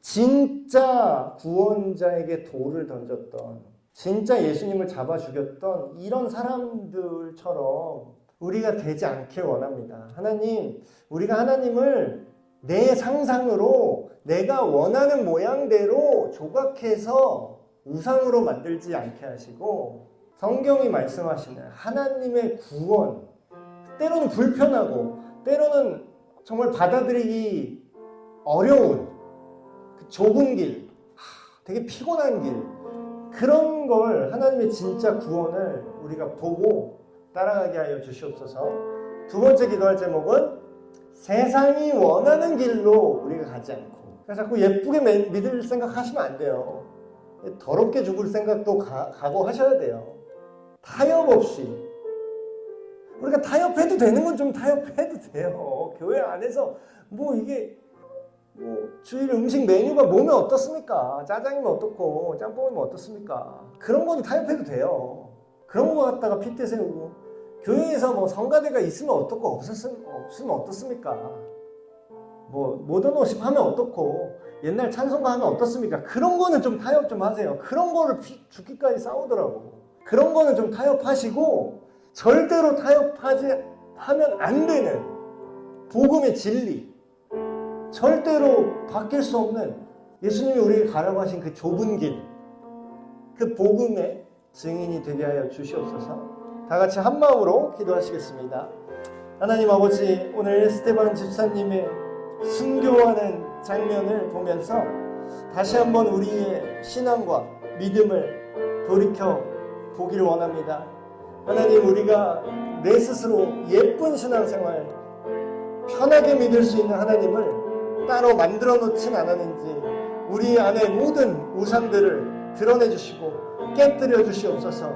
진짜 구원자에게 돌을 던졌던 진짜 예수님을 잡아 죽였던 이런 사람들처럼 우리가 되지 않길 원합니다. 하나님, 우리가 하나님을 내 상상으로 내가 원하는 모양대로 조각해서 우상으로 만들지 않게 하시고 성경이 말씀하시는 하나님의 구원, 때로는 불편하고 때로는 정말 받아들이기 어려운 그 좁은 길, 되게 피곤한 길 그런 걸 하나님의 진짜 구원을 우리가 보고 따라가게 하여 주시옵소서. 두 번째 기도할 제목은 세상이 원하는 길로 우리가 가지 않고 자꾸 예쁘게 믿을 생각 하시면 안 돼요. 더럽게 죽을 생각도 각오하셔야 돼요. 타협 없이 우리가 타협해도 되는 건 좀 타협해도 돼요. 교회 안에서 이게 주일 음식 메뉴가 뭐면 어떻습니까? 짜장이면 어떻고 짬뽕이면 어떻습니까? 그런 건 타협해도 돼요. 그런 거 갖다가 핏대 세우고 교회에서 성가대가 있으면 어떻고 없으면 어떻습니까? 모던 워십 하면 어떻고 옛날 찬송가 하면 어떻습니까? 그런 거는 좀 타협 좀 하세요. 그런 거를 죽기까지 싸우더라고. 그런 거는 좀 타협하시고 절대로 타협하면 안 되는 복음의 진리 절대로 바뀔 수 없는 예수님이 우리에게 가라고 하신 그 좁은 길 그 복음의 증인이 되게 하여 주시옵소서. 다 같이 한 마음으로 기도하시겠습니다. 하나님 아버지, 오늘 스테반 집사님의 순교하는 장면을 보면서 다시 한번 우리의 신앙과 믿음을 돌이켜 보기를 원합니다. 하나님, 우리가 내 스스로 예쁜 신앙생활, 편하게 믿을 수 있는 하나님을 따로 만들어 놓진 않았는지 우리 안에 모든 우상들을 드러내 주시고 깨뜨려 주시옵소서.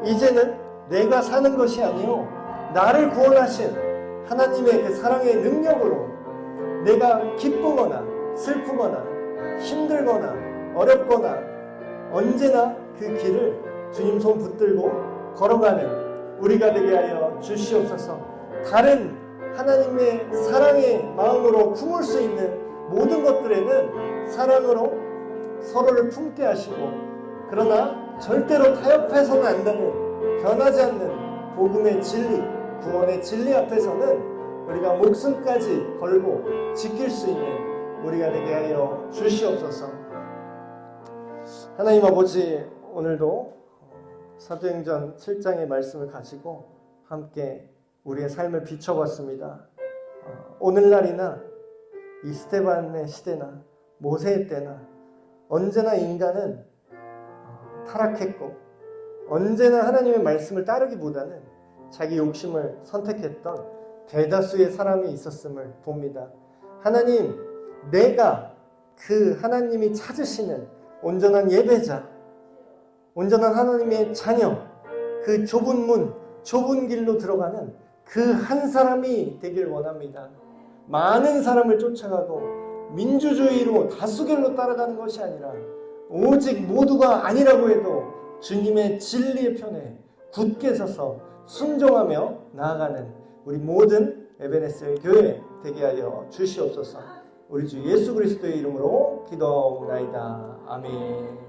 이제는 내가 사는 것이 아니요 나를 구원하신 하나님의 그 사랑의 능력으로 내가 기쁘거나 슬프거나 힘들거나 어렵거나 언제나 그 길을 주님 손 붙들고 걸어가는 우리가 되게 하여 주시옵소서. 다른 하나님의 사랑의 마음으로 품을 수 있는 모든 것들에는 사랑으로 서로를 품게 하시고, 그러나 절대로 타협해서는 안 되는 변하지 않는 복음의 진리, 구원의 진리 앞에서는 우리가 목숨까지 걸고 지킬 수 있는 우리가 되게 하여 주시옵소서. 하나님 아버지, 오늘도 사도행전 7장의 말씀을 가지고 함께 우리의 삶을 비춰봤습니다. 오늘날이나 이 스데반의 시대나 모세의 때나 언제나 인간은 타락했고 언제나 하나님의 말씀을 따르기보다는 자기 욕심을 선택했던 대다수의 사람이 있었음을 봅니다. 하나님, 내가 그 하나님이 찾으시는 온전한 예배자, 온전한 하나님의 자녀, 그 좁은 문, 좁은 길로 들어가는 그 한 사람이 되길 원합니다. 많은 사람을 쫓아가고 민주주의로 다수결로 따라가는 것이 아니라 오직 모두가 아니라고 해도 주님의 진리의 편에 굳게 서서 순종하며 나아가는 우리 모든 에베네셀 교회 되게 하여 주시옵소서. 우리 주 예수 그리스도의 이름으로 기도하옵나이다. 아멘.